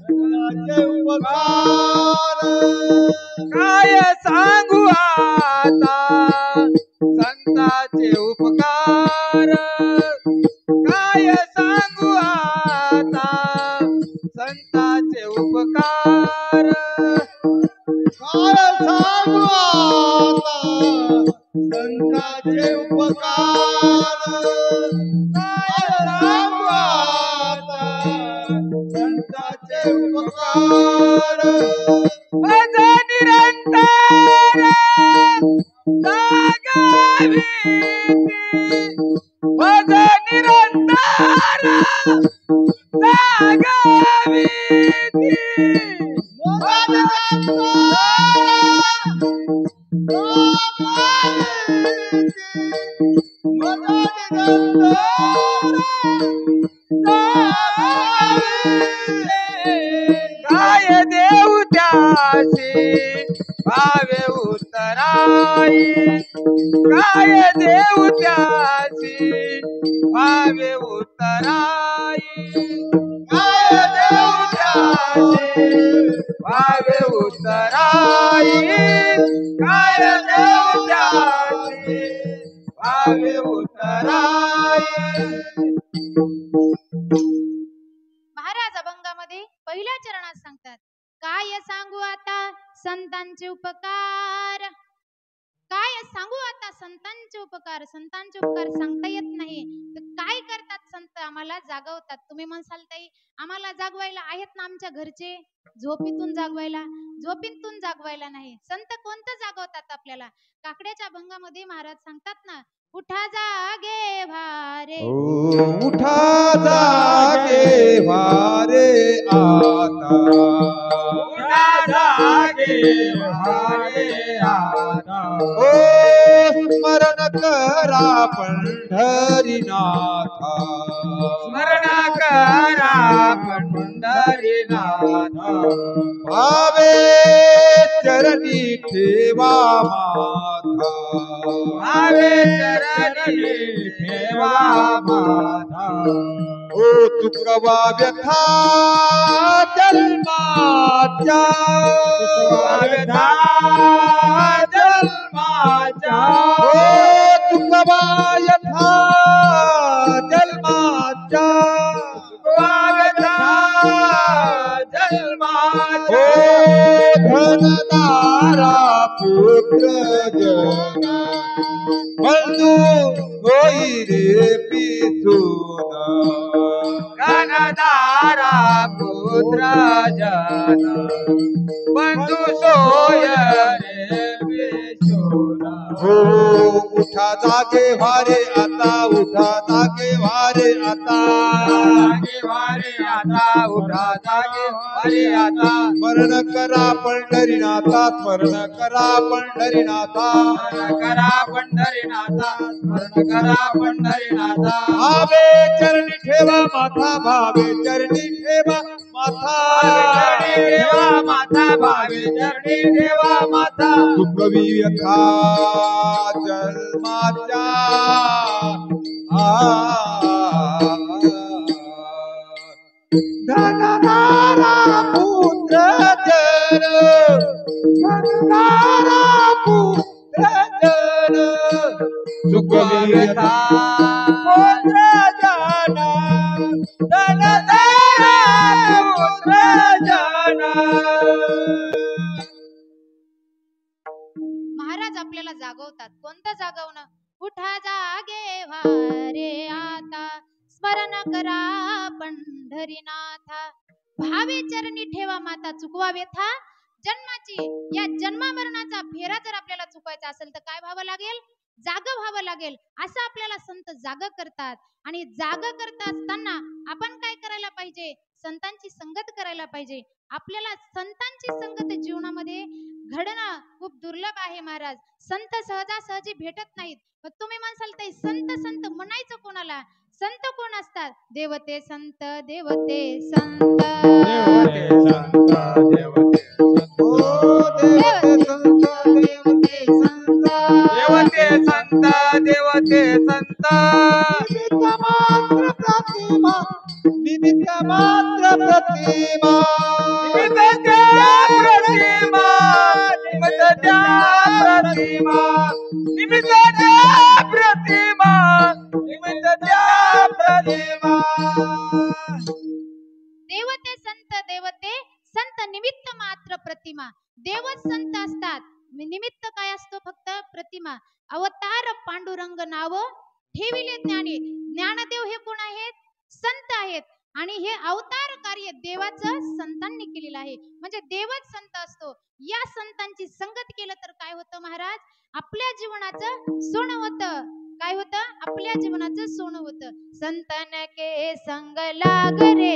संतांचे उपकार, काय सांगू आता काय सांगू आता संतांचे उपकार काय सांगू आता संतांचे उपकार भज निरंतर जागविती भज निरंतर जागविती काय देऊ त्यासी भावे उतराई काय देऊ त्यासी भावे उतराई काय देऊ त्यासी भावे उतराई काय देऊ त्यासी भावे उतराई महाराज अभंगामध्ये पहिल्या चरणात सांगतात काय सांगू आता संतांचे उपकार काय सांगू आता संतांचे उपकार सांगता येत नाही तर काय करतात संत आम्हाला जागवतात तुम्ही म्हणसाल ताई आम्हाला जागवायला आहेत ना आमच्या घरचे झोपीतून जागवायला नाही संत कोणतं जागवतात आपल्याला काकड्याच्या अभंगामध्ये महाराज सांगतात ना उठा जागे भारे उठा जागे भारे आता उठा जागे भारे आता ओ स्मरण करा पंढरीनाथा स्मरण करा पंढरीनाथा भावे चरणी ठेवा माथा भावे चरणी ठेवा माथा ओ चुकवा व्यथा जन्माच्या व्यथा जन्माच्या ओ चुकवा व्यथा जन्माच्या व्यथा जन्माच्या धनदारा पुत्र जना बंधू होई रे पिसुना घनदारा पुत्र जन बंधू सोय रे विशोना हो उठा जागे वारे आता उठा जागे वारे आता जागे वारे आता उठा जागे वारे आता स्मरण करा पंढरीनाथा स्मरण करा पंढरीनाथा स्मरण करा पंढरीनाथा स्मरण करा पंढरीनाथा भावे चरणी ठेवा माथा भावे चरणी ठेवा माथा चरणी ठेवा माथा भावे चरणी ठेवा माथा दुःखवी व्यथा जन्माच्या धनदारा पुत्र जन धनदारा पुत्र जन दुःखवी व्यथा पुत्र जन धनदारा पुत्र जन महाराज आपल्याला जागवतात कोणतं जागवणं उठा जागे वारे आता स्मरण करा पंढरीनाथा भावे चरणी ठेवा माता चुकवा व्यथा जन्माची या जन्मा मरणाचा फेरा जर आपल्याला चुकवायचा असेल तर काय व्हावं लागेल जाग व्हावं लागेल असं आपल्याला संत जाग करतात आणि जाग करत असताना आपण काय करायला पाहिजे संतांची संगत करायला पाहिजे आपल्याला संतांची संगत जीवनामध्ये घडणं खूप दुर्लभ आहे महाराज संत सहजासहजी भेटत नाहीत पण तुम्ही म्हणसाल ताई संत संत म्हणायचं कोणाला संत कोण असतात देवते संत देवते संत देवते संत देवते संत निमित्त मात्र प्रतिमा निमित्त प्रतिमा निमित्त प्रतिमा निमित्त प्रतिमा निमित्त प्रतिमा देवते संत निमित्त मात्र प्रतिमा देवच संत असतात. निमित्त काय असतो? फक्त प्रतिमा. अवतार पांडुरंग नाव ठेविले ज्ञानी. ज्ञानदेव हे कोण आहेत? संत आहेत. आणि हे अवतार कार्य देवाचं संतांनी केलेलं आहे. म्हणजे देवच संत असतो. या संतांची संगत केलं तर काय होतं महाराज? आपल्या जीवनाचं सोनं होतं. काय होतं? आपल्या जीवनाचं सोनं होतं. संतन के संग लाग रे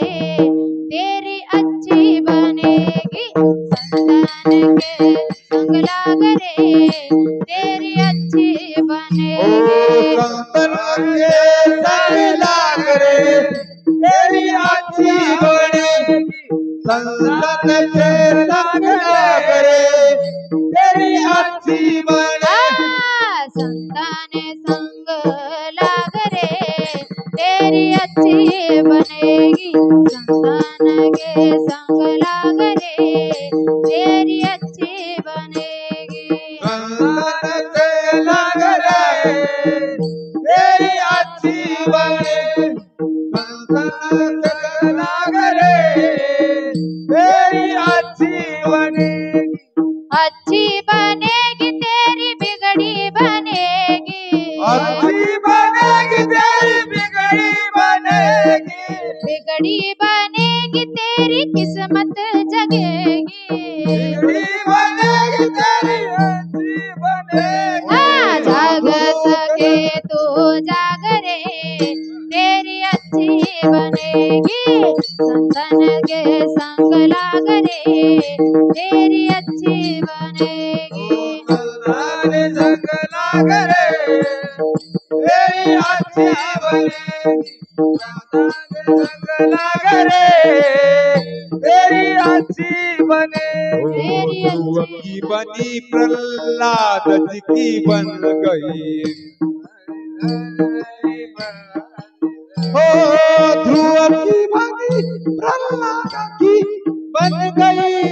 तेरी अच्छी बनेगी. संतन के संग लाग रे तेरी अच्छी बनेगी. संतन के संग लाग रे तेरी अच्छी बनेगी. संतन के संग लाग रे तेरी अच्छी बनेगी. संताने संग लाग रे तेरी अच्छी बनेगी. संतान के संग लाग रे तेरी अच्छी बनेगी. संतन के लाग रे तेरी अच्छी बनेगी. संतन के लाग रे तेरी अच्छी बनेगी. अच्छी बनेगी तेरी बिगड़ी बनेगी. अच्छी बनेगी तेरी बिगड़ी बनेगी. बिगड़ी बनेगी तेरी किस्मत जगेगी. बिगड़ी बनेगी तेरी अच्छी बनेगी. जाग सके तो जाग रे तेरी अच्छी बनेगी. संतन के संग लाग रे तेरी अच्छी बनेगी. संतन संग लाग रे तेरी अच्छी बनेगी. संतन संग लाग रे तेरी अच्छी बनेगी. तेरी अच्छी की बनी प्रहलाद जी की बन गई. हो ध्रुव की बनी प्रहलाद की बन गई.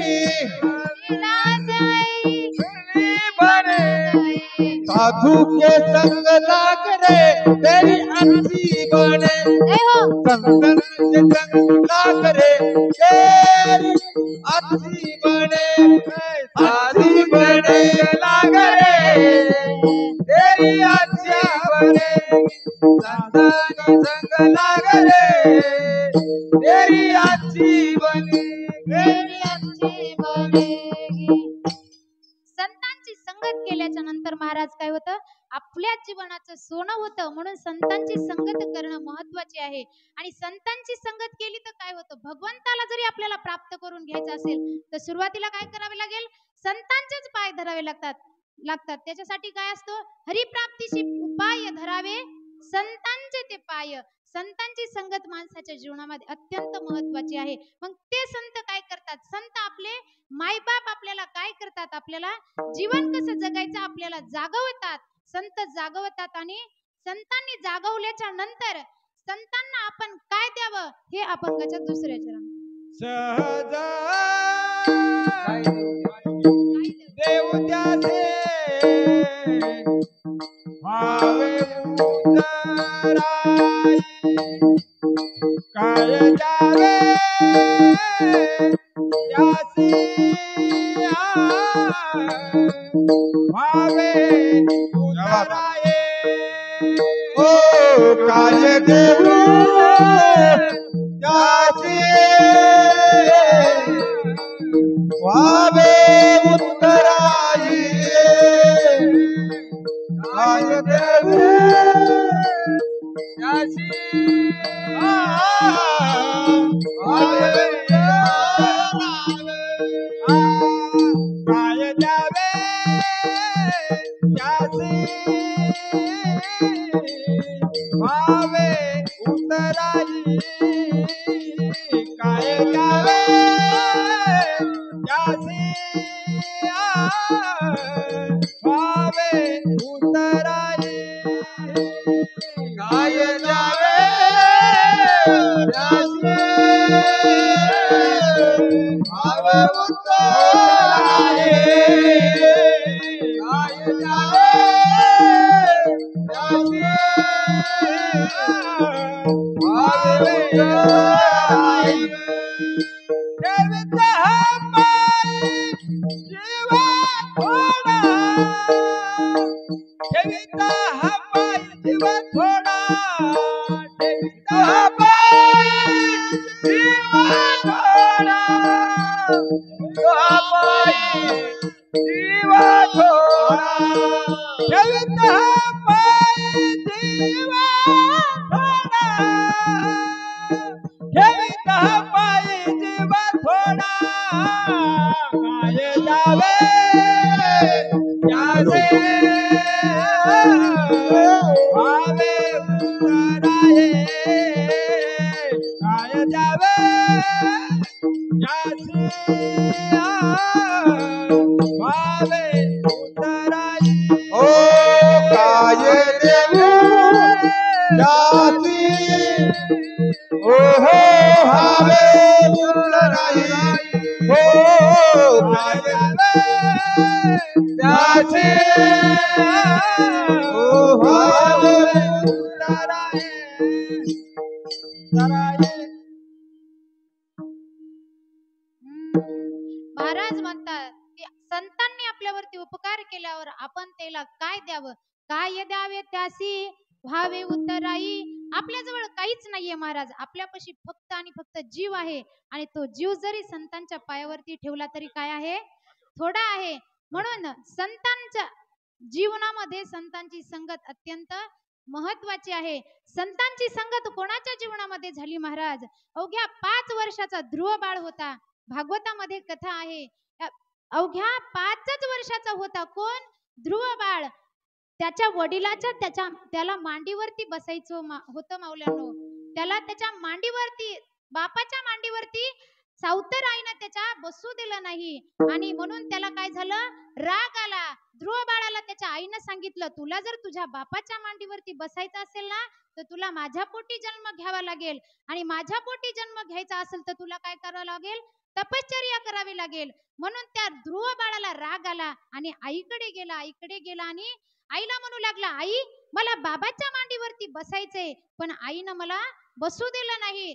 साधु के संग लाग रे तेरी अच्छी बने. संतन के संग लाग रे तेरी अच्छी बने. अच्छी बने लाग रे तेरी अच्छी बने. संतन के संग लाग रे तेरी अच्छी बने. तेरी अच्छी बनेगी. संतांची संगत केल्याच्या नंतर महाराज काय होतं? आपल्या जीवनाचं सोनं होतं. म्हणून संतांची संगत करणं महत्वाचे आहे. आणि संतांची संगत केली तर काय होतं? भगवंताला जरी आपल्याला प्राप्त करून घ्यायचं असेल तर सुरुवातीला काय करावे लागेल? संतांचेच पाय धरावे लागतात. त्याच्यासाठी काय असतो? हरिप्राप्तीशी उपाय धरावे संतांचे ते पाय. संतांची संगत माणसाच्या जीवनामध्ये अत्यंत महत्वाची आहे. मग ते संत काय करतात? संत आपले मायबाप आपल्याला काय करतात? आपल्याला जीवन कसं जगायचं आपल्याला जागवतात. संत जागवतात. आणि संतांनी जागवल्याच्या नंतर संतांना आपण काय द्यावं हे अभंगाच्या दुसऱ्या चरणात सहज देव त्याचे भावे उतराई. काय द्यावे त्याचे भावे उतराई. ओ काय देऊ त्याचे भावे उतराई. काय देऊ त्याचे भावे काय द्यावे त्याचे भावे उतराई. काय द्यावे त्याचे भावे उतराई. काय द्यावे त्याचे भावे उतराई. काय द्यावे त्याचे भावे उतराई. देवित हमारी जीवा थोडा ठेविता हा पाय जीव थोडा ठेविता हा पाय जीव थोडा हा पाय जीव थोडा ठेविता हा पाय जीव थोडा ठेविता हा पाय जीव थोडा काय जावे त्याचे भावे उतराये काय जावे त्याचे भावे उतराये ओ काय देऊ त्याची ओ हो भावे उतराई हो काय त्याचे ओ भावे उतराये महाराज म्हणतात की संतांनी आपल्यावरती उपकार केल्यावर आपण त्याला काय द्यावं, काय द्यावे त्यासी व्हावे उत्तराई. आपल्याजवळ काहीच नाहीये महाराज, आपल्यापाशी फक्त आणि फक्त जीव आहे. आणि तो जीव जरी संतांच्या पायावरती ठेवला तरी काय आहे, थोडा आहे. म्हणून संतांच्या जीवनामध्ये संतांची संगत अत्यंत महत्वाची आहे. संतांची संगत कोणाच्या जीवनामध्ये झाली महाराज? अवघ्या 5 वर्षाचा ध्रुव बाळ होता. भागवतामध्ये कथा आहे. अवघ्या 5च वर्षाचा होता. कोण? ध्रुव बाळ. त्याच्या वडिलाच्या त्याला मांडीवरती बसायचं होतं माऊल्यांनो. त्याला त्याच्या मांडीवरती, बापाच्या मांडीवरती सावतर आईनं त्याच्या बसू दिलं नाही. आणि म्हणून त्याला काय झालं, राग आला. ध्रुव बाळाला त्याच्या आईनं सांगितलं, तुला जर तुझ्या बापाच्या मांडीवरती बसायचं असेल ना, तर तुला माझ्या पोटी जन्म घ्यावा लागेल. आणि माझ्या पोटी जन्म घ्यायचा असेल तर तुला काय करावं लागेल, तपश्चर्या करावी लागेल. म्हणून त्या ध्रुव बाळाला राग आला आणि आईकडे गेला आणि आईला म्हणू लागला, आई मला बाबाच्या मांडीवरती बसायचंय, पण आईनं मला बसू दिलं नाही.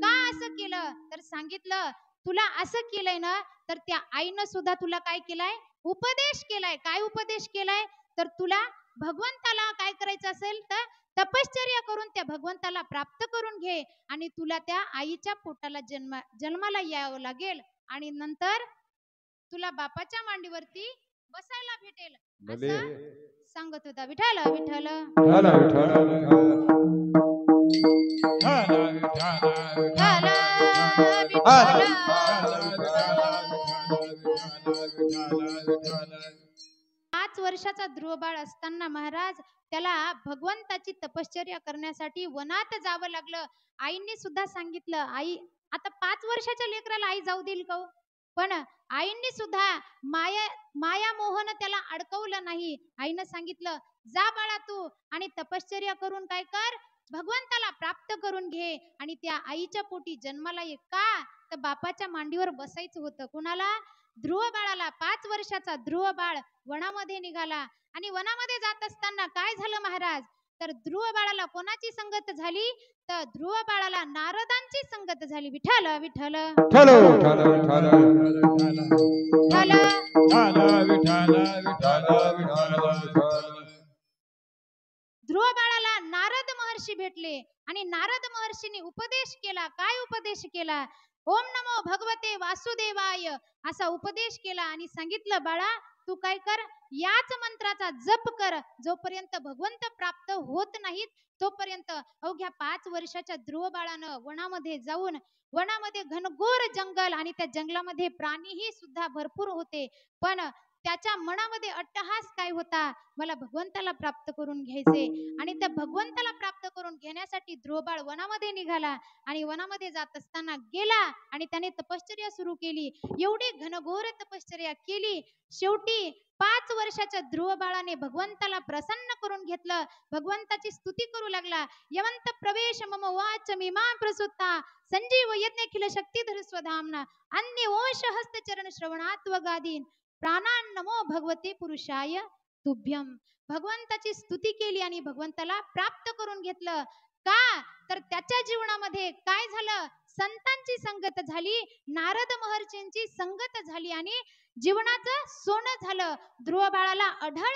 का असं केलं? तर सांगितलं, तुला असं केलंय ना, तर त्या आईनं सुद्धा तुला काय केलंय, उपदेश केलाय. काय उपदेश केलाय? तर तुला भगवंताला काय करायचं असेल तर तपश्चर्या करून त्या भगवंताला प्राप्त करून घे. आणि तुला त्या आईच्या पोटाला जन्माला यावं लागेल. आणि नंतर तुला बापाच्या मांडीवरती बसायला भेटेल, असं सांगत होता. विठ्ठल विठ्ठल पाच वर्षाचा ध्रुव बाळ असताना महाराज त्याला भगवंताची तपश्चर्या करण्यासाठी वनात जावं लागलं. आईंनी सुद्धा सांगितलं, आई आता 5 वर्षाच्या लेकराला आई जाऊ देईल का? पण आईंनी सुद्धा माया मोहन त्याला अडकवलं नाही. आईनं सांगितलं, जा बाळा तू आणि तपश्चर्या करून काय कर, भगवंताला प्राप्त करून घे. आणि त्या आईच्या पोटी जन्माला ये. का? तर बापाच्या मांडीवर बसायचं होतं. कुणाला? ध्रुव बाळाला. 5 वर्षाचा ध्रुव बाळ वनामध्ये निघाला. आणि वनामध्ये जात असताना काय झालं महाराज? तर ध्रुव बाळाला कोणाची संगत झाली? तर ध्रुव बाळाला नारदांची संगत झाली. विठ्ठल विठ्ठल ध्रुव बाळाला नारद महर्षी भेटले आणि नारद महर्षींनी उपदेश केला. काय उपदेश केला? ओम नमो भगवते वासुदेवाय असा उपदेश केला. आणि सांगितलं, बाळा तू काय कर, याच मंत्राचा जप कर. जोपर्यंत भगवंत प्राप्त होत नाहीत तोपर्यंत. अवघ्या 5 वर्षाच्या ध्रुव बाळानं वनामध्ये जाऊन, वनामध्ये घनघोर जंगल आणि त्या जंगलामध्ये प्राणीही सुद्धा भरपूर होते, पण त्याच्या मनामध्ये अट्टहास काय होता? मला भगवंताला प्राप्त करून घ्यायचे. आणि त्या भगवंताला प्राप्त करून घेण्यासाठी ध्रुव बाळ वनामध्ये निघाला. आणि वनामध्ये जात असताना गेला आणि त्याने तपश्चर्या सुरू केली. एवढी घनघोर तपश्चर्या केली. शेवटी 5 वर्षाच्या ध्रुव बाळाने भगवंताला प्रसन्न करून घेतलं. भगवंताची स्तुती करू लागला. यवंत प्रवेश मम वाच मीमा प्रसुत्ता संजीव यज्ञ शक्तीधर स्वधामना अन्य ओष हस्त चरण श्रवणात्वगादीन प्राणान नमो भगवते पुरुषाय तुभ्यम. भगवंताची स्तुती केली आणि भगवंताला प्राप्त करून घेतलं. का? तर त्याच्या जीवनामध्ये काय झालं? संतांची संगत झाली, नारद महर्षींची संगत झाली. आणि जीवनाचं सोनं झालं. ध्रुव बाळाला अढळ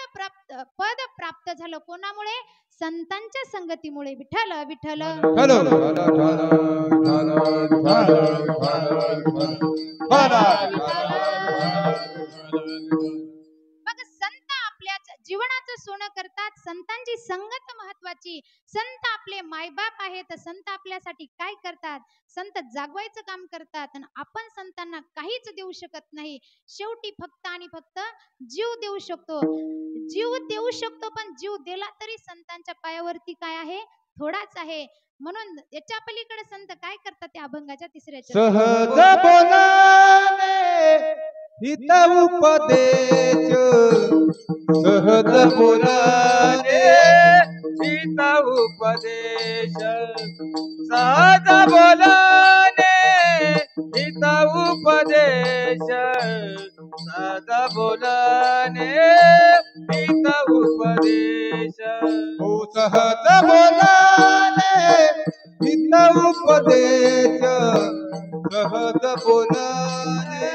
पद प्राप्त झालं. कोणामुळे? संतांच्या संगतीमुळे. विठ्ठल विठ्ठल. हॅलो मग संत आपल्या जीवनाचं सोनं करतात. संतांची संगत महत्वाची. संत आपले मायबाप आहेत. संत आपल्यासाठी काय करतात? संत जागवायचं काम करतात. आणि आपण संतांना काहीच देऊ शकत नाही. शेवटी फक्त आणि फक्त जीव देऊ शकतो. जीव देऊ शकतो, पण जीव दिला तरी संतांच्या पायावरती काय आहे? थोडाच आहे. म्हणून याच्या पलीकडे संत काय करतात? त्या अभंगाच्या तिसऱ्या सहज बोलाने हित उपदेश सहज बोलाने हित उपदेश सहज बोलाने हित उपदेश सहज बोलाने हित उपदेश हो सहज बोलाने हित उपदेश सहज बोलाने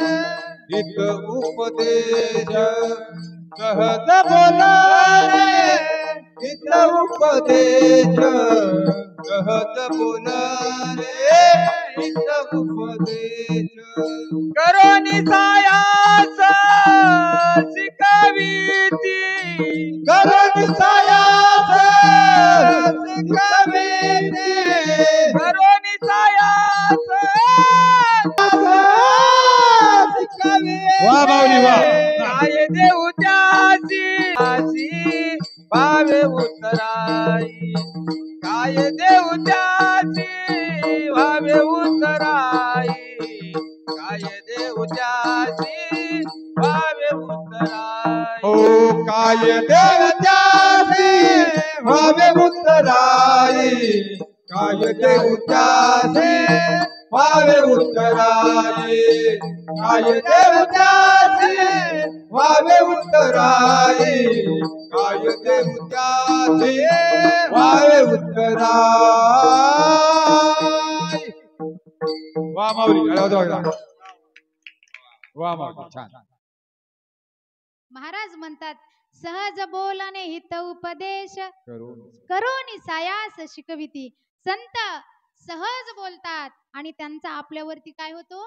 हित उपदेश सहज बोलाने हित उपदेश सहज बोलाने हित उपदेश करोनी सायास शिकविती करोनी सायास शिकविती करोनी सायास वा माऊली वा. काय देऊ त्याची आशी भावे उतराई काय देऊ त्याची भावे उतराई काय देऊ त्याची भावे उतराई हो काय देवत्यासी भावे उत्तराई काय देवत्यासी भावे उत्तराई काय देवत्यासी भावे उत्तराई काय देवत्यासी भावे उत्तराई. वा माऊली वा माऊली छान. महाराज म्हणतात सहज बोलाने हित उपदेश करोनी सायास शिकविती. संत सहज बोलतात आणि त्यांचा आपल्यावरती काय होतो?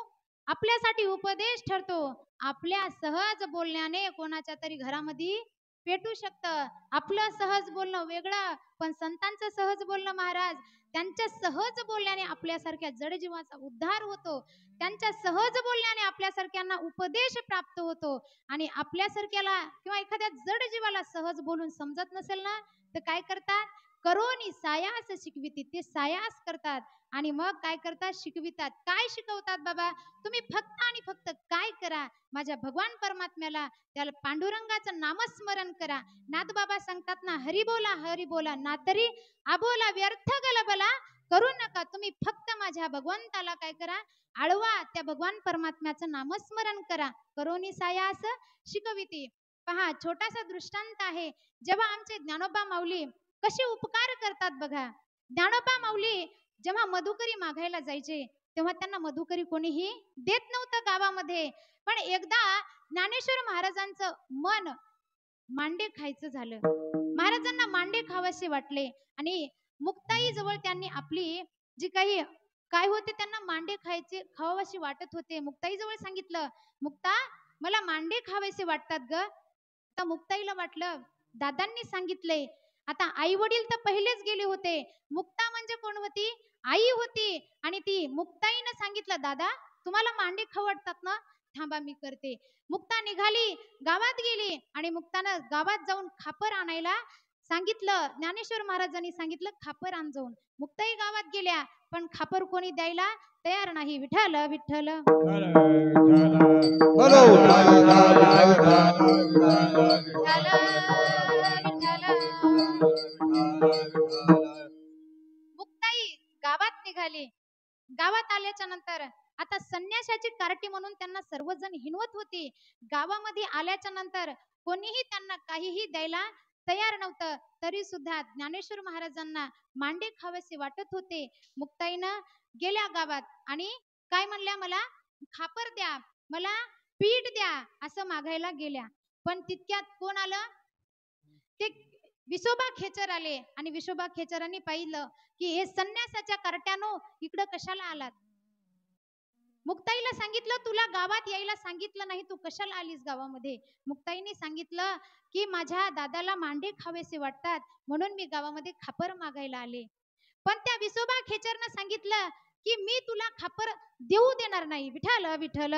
आपल्यासाठी उपदेश ठरतो. आपल्या सहज बोलण्याने कोणाच्या तरी घरामध्ये पेटू शकतं. आपलं सहज बोलणं वेगळं, पण संतांचं सहज बोलणं महाराज, त्यांच्या सहज बोलण्याने आपल्यासारख्या जडजीवाचा उद्धार होतो. त्यांच्या सहज बोलण्याने आपल्यासारख्यांना उपदेश प्राप्त होतो. आणि आपल्यासारख्याला किंवा एखाद्या जड जीवाला सहज बोलून समजत नसेल ना, तर काय करतात? करोनी सायास शिकविती. ते सायास करतात आणि मग काय करतात? शिकवितात. काय शिकवतात बाबा? तुम्ही फक्त आणि फक्त काय करा? माझ्या भगवान परमात्म्याला, त्याला पांडुरंगाचं नामस्मरण करा. नाथबाबा सांगतात ना, हरी बोला ना तरी आबोला व्यर्थ गलबला करू नका. तुम्ही फक्त माझ्या भगवंताला काय करा? आळवा. त्या भगवान परमात्म्याचं नामस्मरण करा. करोनी सायास शिकविती. पहा, छोटासा दृष्टांत आहे. जेव्हा आमचे ज्ञानोबा माऊली कसे उपकार करतात बघा. ज्ञानोबा माऊली जेव्हा मधुकरी मागायला जायचे, तेव्हा त्यांना मधुकरी कोणीही देत नव्हतं गावामध्ये. पण एकदा ज्ञानेश्वर महाराजांचं मन मांडे खायचं झालं. महाराजांना मांडे खावेसे वाटले आणि मुक्ताई जवळ त्यांनी आपली जी काही काय होते, त्यांना मांडे खावाशी वाटत होते. मुक्ताई जवळ सांगितलं, मुक्ता मला मांडे खावेसे वाटतात ग. आता मुक्ताईला वाटलं दादांनी सांगितले. आता आई वडील तर पहिलेच गेले होते. मुक्ता म्हणजे कोण होती? आई होती. आणि ती मुक्ताईनं सांगितलं, दादा तुम्हाला मांडे खाऊ वाटतात ना, थांबा मी करते. मुक्ता निघाली, गावात गेली आणि मुक्तानं गावात जाऊन खापर आणायला सांगितलं. ज्ञानेश्वर महाराजांनी सांगितलं खापर आण जाऊन. मुक्ताई गावात गेल्या, पण खापर कोणी द्यायला तयार नाही. विठ्ठल विठ्ठल. मुक्ताई गावात निघाली. गावात आल्याच्या नंतर आता संन्याशाची कार्टी म्हणून त्यांना सर्वजण हिनवत होती. गावामध्ये आल्याच्या नंतर कोणीही त्यांना काहीही द्यायला तयार नव्हतं. तरी सुद्धा ज्ञानेश्वर महाराजांना मांडे खावेसे वाटत होते. मुक्ताईनं गेल्या गावात आणि काय म्हणल्या, मला खापर द्या, मला पीठ द्या असं मागायला गेल्या. पण तितक्यात कोण आलं? ते विसोबा खेचर आले आणि विसोबा खेचरांनी पाहिलं की हे संन्यासाच्या कार्ट्यानो इकडं कशाला आलात. मुक्ताईला सांगितलं, तुला गावात यायला सांगितलं नाही, तू कशाला आलीस गावामध्ये? मुक्ताईने सांगितलं की माझ्या दादाला मांडे खावेसे वाटतात म्हणून मी गावामध्ये खापर मागायला आले. पण त्या विसोबा खेचरनं सांगितलं की मी तुला खापर देऊ देणार नाही. विठ्ठल विठ्ठल.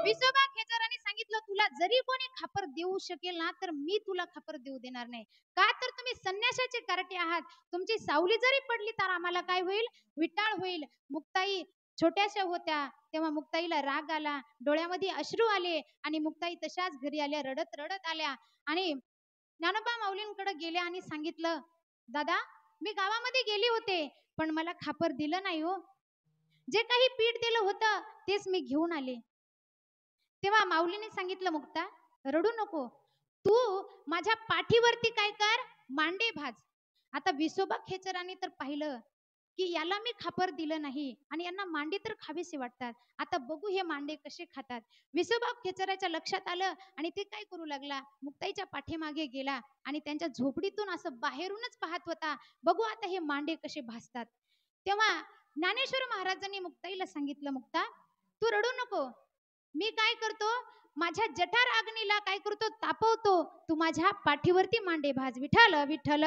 विसोबा खेचरांनी सांगितलं, तुला जरी कोणी खापर देऊ शकेल ना तर मी तुला खापर देऊ देणार नाही. का तर तुम्ही संन्यासाचे कार्टे आहात. तुमची सावली जरी पडली तर आम्हाला काय होईल? विटाळ होईल. मुक्ताई छोट्याशा होत्या तेव्हा मुक्ताईला राग आला, डोळ्यामध्ये अश्रू आले आणि मुक्ताई तशाच घरी आल्या, रडत रडत आल्या आणि ज्ञानोबा माऊलींकडे गेल्या आणि सांगितलं, दादा मी गावामध्ये गेली होते पण मला खापर दिलं नाही हो. जे काही पीठ दिलं होतं तेच मी घेऊन आले. तेव्हा माऊलीने सांगितलं, मुक्ता रडू नको, तू माझ्या पाठीवरती काय कर, मांडे भाज. आता विसोबा खेचरांनी तर पाहिलं की याला मी खापर दिलं नाही आणि यांना मांडे तर खावेसे वाटतात. आता बघू हे मांडे कसे खातात. विसोबा खेचराच्या लक्षात आलं आणि ते काय करू लागला, मुक्ताईच्या पाठीमागे गेला आणि त्यांच्या झोपडीतून असं बाहेरूनच पाहत होता, बघू आता हे मांडे कसे भाजतात. तेव्हा ज्ञानेश्वर महाराजांनी मुक्ताईला सांगितलं, मुक्ता तू रडू नको, मी काय करतो, माझ्या जठार अग्नीला काय करतो, तापवतो, तू माझ्या पाठीवरती मांडे भाज. विठ्ठल विठ्ठल.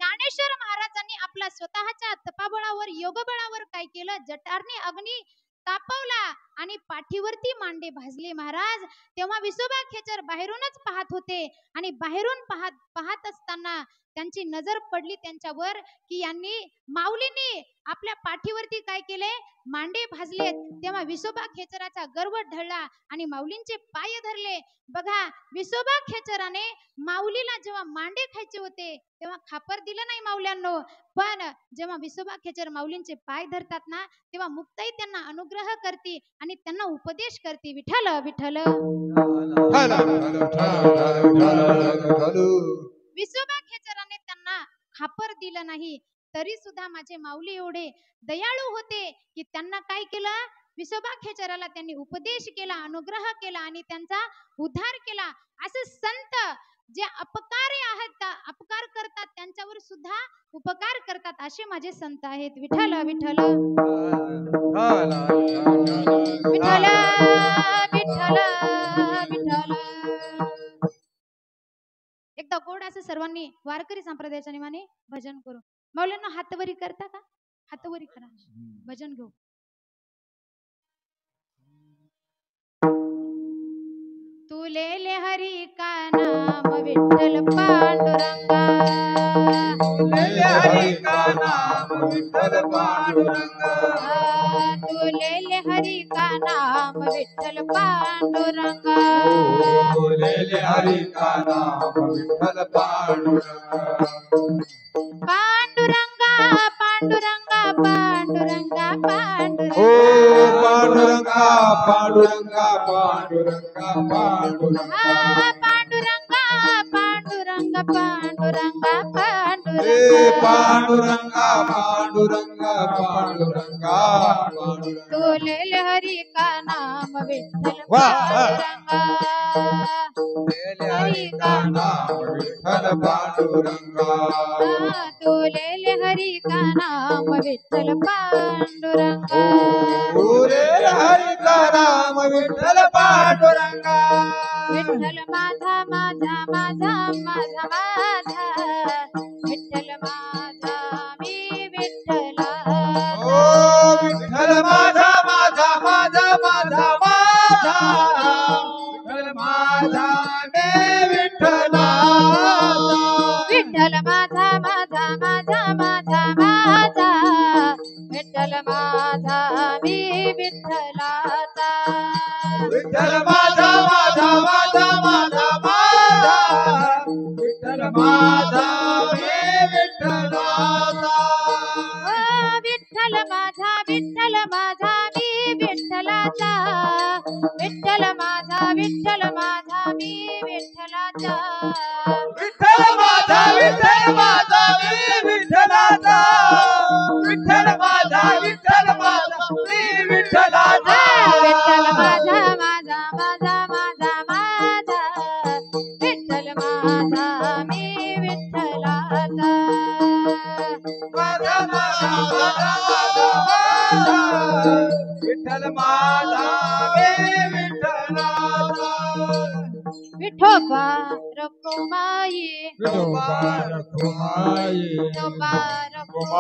ज्ञानेश्वर महाराजांनी आपल्या स्वतःच्या तपाबळावर योगबळावर काय केलं, जठारने अग्नी तापवला आणि पाठीवरती मांडे भाजले महाराज. तेव्हा विसोबा खेचर बाहेरूनच पाहत होते आणि बाहेरून पाहत असताना त्यांची नजर पडली त्यांच्यावर की यांनी माऊलींनी आपल्या पाठीवरती काय केले, मांडे भाजलेत. तेव्हा विसोबा खेचराचा गर्व ढळला आणि माऊलींचे पाय धरले. बघा विसोबा खेचराने माऊलीला जेव्हा मांडे खायचे होते तेव्हा खापर दिलं नाही माऊल्यांनो, पण जेव्हा विसोबा खेचर माऊलींचे पाय धरतात ना तेव्हा मुक्ताई त्यांना अनुग्रह करते आणि त्यांना उपदेश करते. विठ्ठल विठ्ठल. विसोबा खेचराने त्यांना खापर दिलं नाही तरी सुद्धा माझे माऊली एवढे दयाळू होते की त्यांना काय केलं, विसोबा खेचराला त्यांनी उपदेश केला, अनुग्रह केला आणि त्यांचा उद्धार केला. असे संत जे अपकारी आहेत, अपकार करतात त्यांच्यावर सुद्धा उपकार करतात, असे माझे संत आहेत. विठ्ठल विठ्ठल. विठ्ठल विठ्ठल विठ्ठल. एकदा गोड असं सर्वांनी वारकरी संप्रदायाच्या नियमाने भजन करू. माऊलींना हातवरी करता का? हातवरी करा, भजन घेऊ. तुले हरी का नाम विठ्ठल पांडुरंगा, तुले हरी का नाम विठ्ठल पांडुरंगा, तुले हरी का नाम विठ्ठल पांडुरंगा, तुले हरी का नाम विठ्ठल पांडुरंगा. पांडुरंगा पांडुरंगा पांडुरंगा पांडुरंगा, ओ पांडुरंगा पांडुरंगा पांडुरंगा पांडुरंगा, पांडुरंगा पांडुरंगा पांडुरंगा पांडुरंगा, ए पांडुरंगा पांडुरंगा पांडुरंगा पांडुरंगा. तुले हरी का नाम विठ्ठल वाह. पांडुरंगा, हरी का नाम विठ्ठल पांडुरंगा, तुले हरी का नाम विठ्ठल पांडुरंगा, तुले हरी का नाम विठ्ठल पांडुरंगा. विठ्ठल माझा माझा माझा माझा माझा, विठ्ठल माझा मी विठ्ठला, ओ विठ्ठल माझा माझा माझा माझा माझा, विठ्ठल माझा मे विठ्ठलाचा, विठ्ठल माझा माझा माझा माझा माझा, विठ्ठल माझा मी विठ्ठलाचा, विठ्ठल माझा माझा माझा माझा माझा, विठ्ठल माझा मे विठ्ठलाचा, विठ्ठल माझा मी विठ्ठलाचा, विठ्ठल माझा मी विठ्ठलाचा, विठ्ठल माझा विठ्ठल विठ्ठल माझा श्री विठ्ठलाचा विठ्ठल माझा माझा माझा माझा माझा विठ्ठल माझा मी विठ्ठलाचा माझा माझा माझा माझा विठ्ठल माझा मी विठ्ठलाचा विठोबा रखुमाई विठोबा रखुमाई विठोबा रखुमाई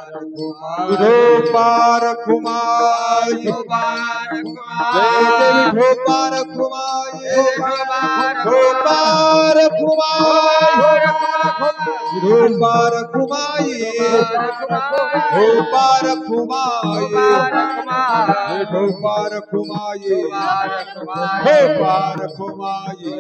रखुमाई विठोबा रखुमाई विठोबा जय जय विठोबा रखुमाई विठोबा रखुमाई विठोबा रखुमाई विठोबा रखुमाई विठोबा रखुमाई विठोबा रखुमाई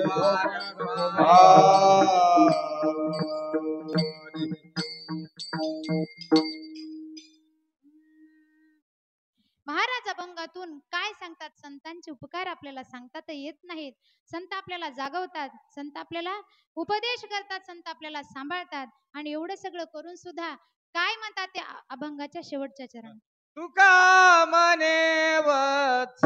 महाराज अभंगातून काय सांगतात? संतांचे उपकार आपल्याला सांगता येत नाहीत. संत आपल्याला जागवतात, संत आपल्याला उपदेश करतात, संत आपल्याला सांभाळतात. आणि एवढं सगळं करून सुद्धा काय म्हणतात त्या अभंगाच्या शेवटच्या चरणात? तुका म्हणे वत्स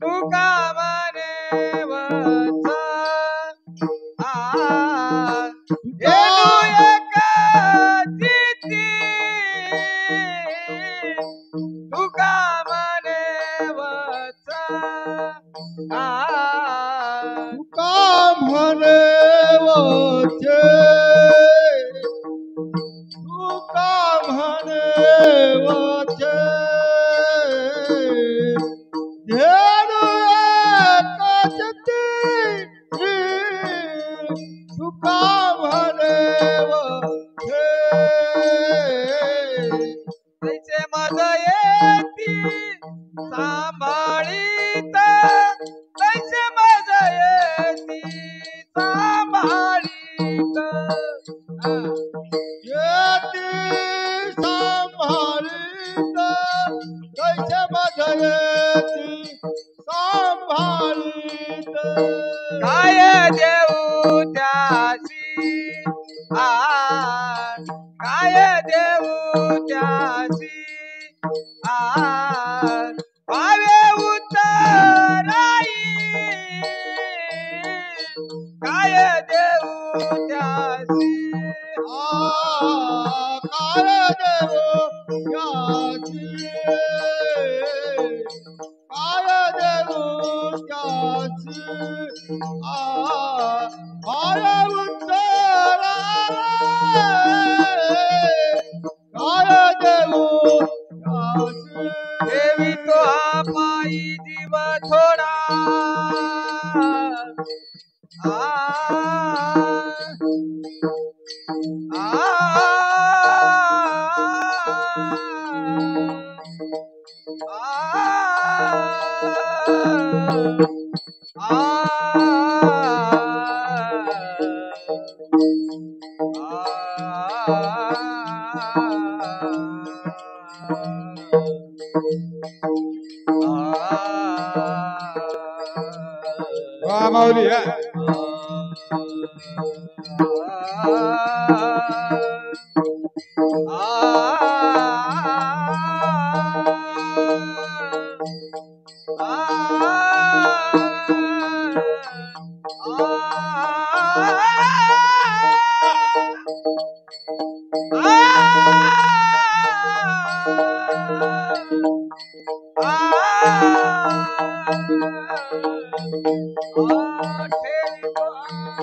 तुका म्हणे वत्स एक चित्ती तुका म्हणे वत्स तुका म्हणे वचे तुका म्हणे वचे धेनु एकचित्ती तुका म्हणे वचे तैसे मज येती सांभाळीत तैसे मज येती सांभाळीत येती सांभाळीत कैसे मजयती सांभाळीत काय देऊ त्यासी काय देऊ त्यासी भावे उत्तराई काय देऊ त्यासी काय देऊ याची काय देऊ त्याची काय उत्तरा काय देऊ त्याची देवी तो हा पायी जीव थोडा वाह माऊली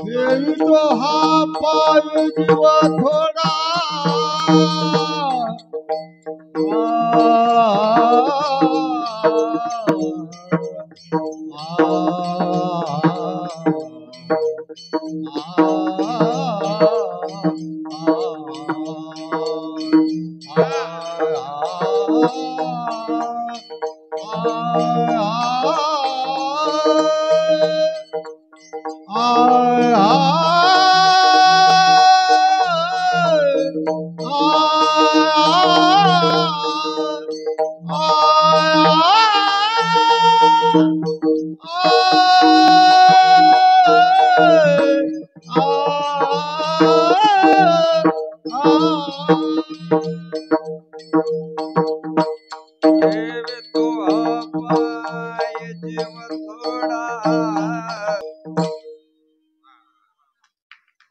देवी तो हा पाय जीव थोडा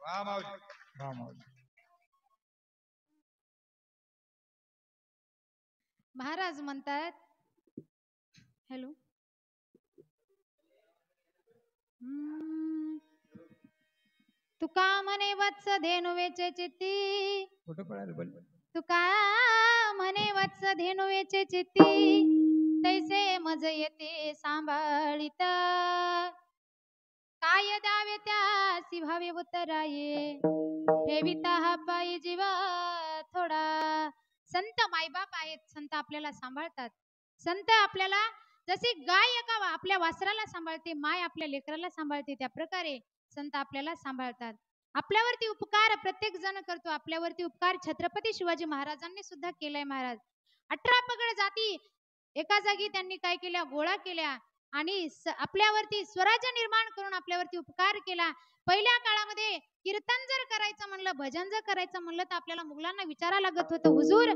वा माऊली. महाराज म्हणतात, हॅलो, तुका म्हणे वत्स धेनुवेचे चित्ती, कुठं पळायला बोल. तुका म्हणे वत्स धेनुवेचे चित्ती, तैसे मज येते सांभाळित, काय द्यावे त्यासी भावे उतराये, ठेविता हा पायी जीव थोडा. संत मायबाप आहेत, संत आपल्याला सांभाळतात. संत आपल्याला जशी गाय एका आपल्या वासराला सांभाळते, माय आपल्या लेकराला सांभाळते, त्या प्रकारे संत आपल्याला सांभाळतात. आपल्यावरती उपकार प्रत्येक जण करतो. आपल्यावरती उपकार छत्रपती शिवाजी महाराजांनी सुद्धा केलाय. महाराज 18 पगड जाती एका जागी त्यांनी काय केल्या, गोळा केल्या आणि आपल्यावरती स्वराज्य निर्माण करून आपल्यावरती उपकार केला. पहिल्या काळामध्ये कीर्तन जर करायचं म्हणलं, भजन जर करायचं म्हणलं, तर आपल्याला मुलांना विचारावं लागत होतं, हुजूर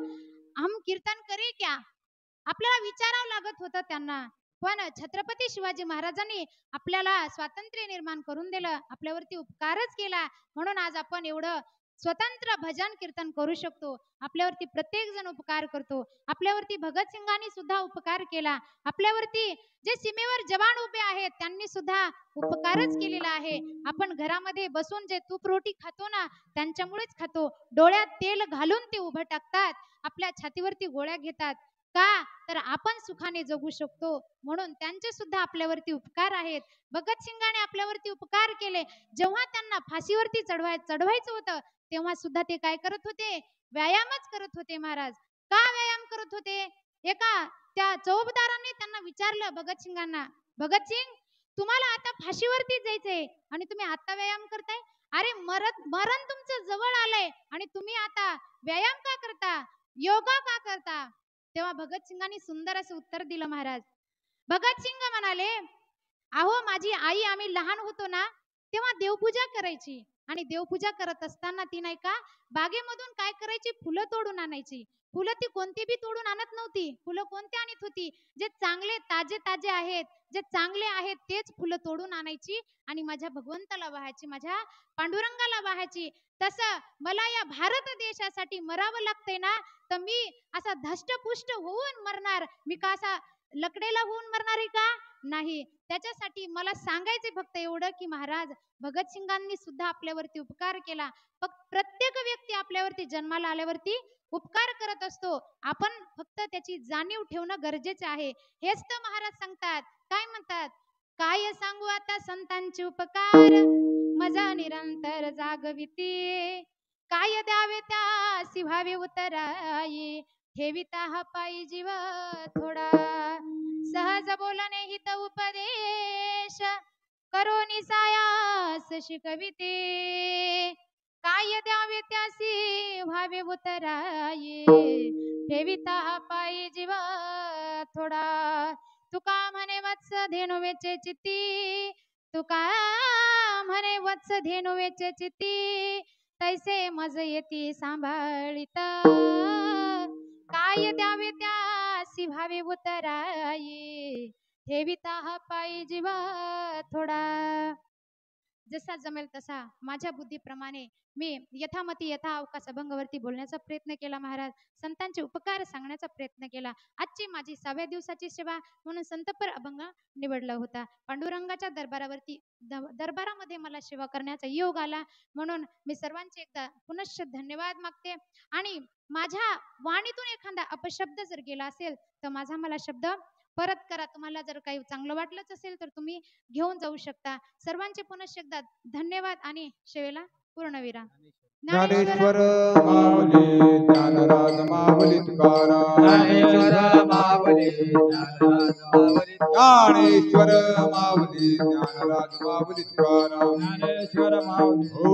हम कीर्तन करे क्या, आपल्याला विचारावं लागत होतं त्यांना. पण छत्रपती शिवाजी महाराजांनी आपल्याला स्वातंत्र्य निर्माण करून दिलं, आपल्यावरती उपकारच केला, म्हणून आज आपण एवढं स्वतंत्र भजन कीर्तन करू शकतो. आपल्यावरती प्रत्येक जण उपकार करतो. आपल्यावरती भगतसिंगांनी सुद्धा उपकार केला. आपल्यावरती जे सीमेवर जवान उभे आहेत त्यांनी सुद्धा उपकारच केलेला आहे. आपण घरामध्ये बसून जे तूप रोटी खातो ना, त्यांच्यामुळेच खातो. डोळ्यात तेल घालून ते उभं टाकतात, आपल्या छातीवरती गोळ्या घेतात, का तर आपण सुखाने जगू शकतो, म्हणून त्यांचे सुद्धा आपल्यावरती उपकार आहेत. भगतसिंगाने आपल्यावरती उपकार केले. जेव्हा त्यांना फाशीवरती चढवायचं होतं, तेव्हा सुद्धा ते काय करत होते, व्यायामच करत होते. महाराज का व्यायाम करत होते? एका त्या चौबदाराने त्यांना विचारलं भगतसिंगांना, भगतसिंग तुम्हाला आता फाशीवरती जायचंय आणि तुम्ही आता व्यायाम करताय? अरे मरण तुमचं जवळ आलंय आणि तुम्ही आता व्यायाम का करता, योगा का करता? तेव्हा भगतसिंगांनी सुंदर असं उत्तर दिलं. महाराज भगतसिंग म्हणाले, अहो माझी आई, आम्ही लहान होतो ना तेव्हा देवपूजा करायची, आणि देवपूजा करत असताना ती नाही का बागेमधून काय करायची, फुलं तोडून आणायची. फुलं ती कोणती बी तोडून आणत नव्हती. फुलं कोणती आणत होती, जे चांगले ताजे ताजे आहेत, जे चांगले आहेत तेच फुलं तोडून आणायची आणि माझ्या भगवंताला वाहायची, माझ्या पांडुरंगाला वाहायची. तसं मला या भारत देशासाठी मरावं लागतंय ना, तर मी असा धष्टपुष्ट होऊन मरणार, मी का असा लकडेला होऊन मरणार आहे का? नाही. त्याच्यासाठी मला सांगायचे फक्त एवढं की महाराज भगतसिंगांनी सुद्धा आपल्यावरती उपकार केला. प्रत्येक व्यक्ती आपल्यावरती जन्माला आल्यावरती उपकार करत असतो. आपण फक्त त्याची जाणीव ठेवणं गरजेचं आहे. हेच तर महाराज सांगतात. काय म्हणतात, काय सांगू आता संतांचे उपकार, मजा निरंतर जागविती, काय द्यावे त्यासी भावे उतराई, ठेविता हा पायी जीव थोडा. सहज बोलणे हित उपदेश, करोनी सायास शिकविते, काय द्यावे त्यासी भावे उतराई, ठेविता हा पायी जीव थोडा. तुका म्हणे वत्स धेनुवेचे चित्ती, तुका म्हणे वत्स धेनुवेचे चित्ती, तैसे मज येती सांभाळित, काय द्यावे त्यासी भावे उतराई, ठेविता हा पायी जीव थोडा. जसा जमेल तसा माझ्या बुद्धीप्रमाणे मी यथामती यथा अवकाश अभंगावरती बोलण्याचा प्रयत्न केला. महाराज संतांचे उपकार सांगण्याचा प्रयत्न केला. आजची माझी 6व्या दिवसाची सेवा म्हणून संतपर अभंग निवडला होता. पांडुरंगाच्या दरबारामध्ये मला सेवा करण्याचा योग आला, म्हणून मी सर्वांचे एकदा पुनश्च धन्यवाद मागते. आणि माझ्या वाणीतून एखादा अपशब्द जर गेला असेल तर माझा मला शब्द परत करा. तुम्हाला जर काही चांगलं वाटलंच असेल तर तुम्ही घेऊन जाऊ शकता. सर्वांचे पुनश्च एकदा धन्यवाद आणि सेवेला पूर्णविराम. ज्ञानेश्वर माऊली ज्ञानराज माऊली तुकाराम, ज्ञानेश्वर माऊली ज्ञानराज माऊली, ज्ञानेश्वर माऊली ज्ञानराज माऊली तुकाराम, ज्ञानेश्वर माऊली हो.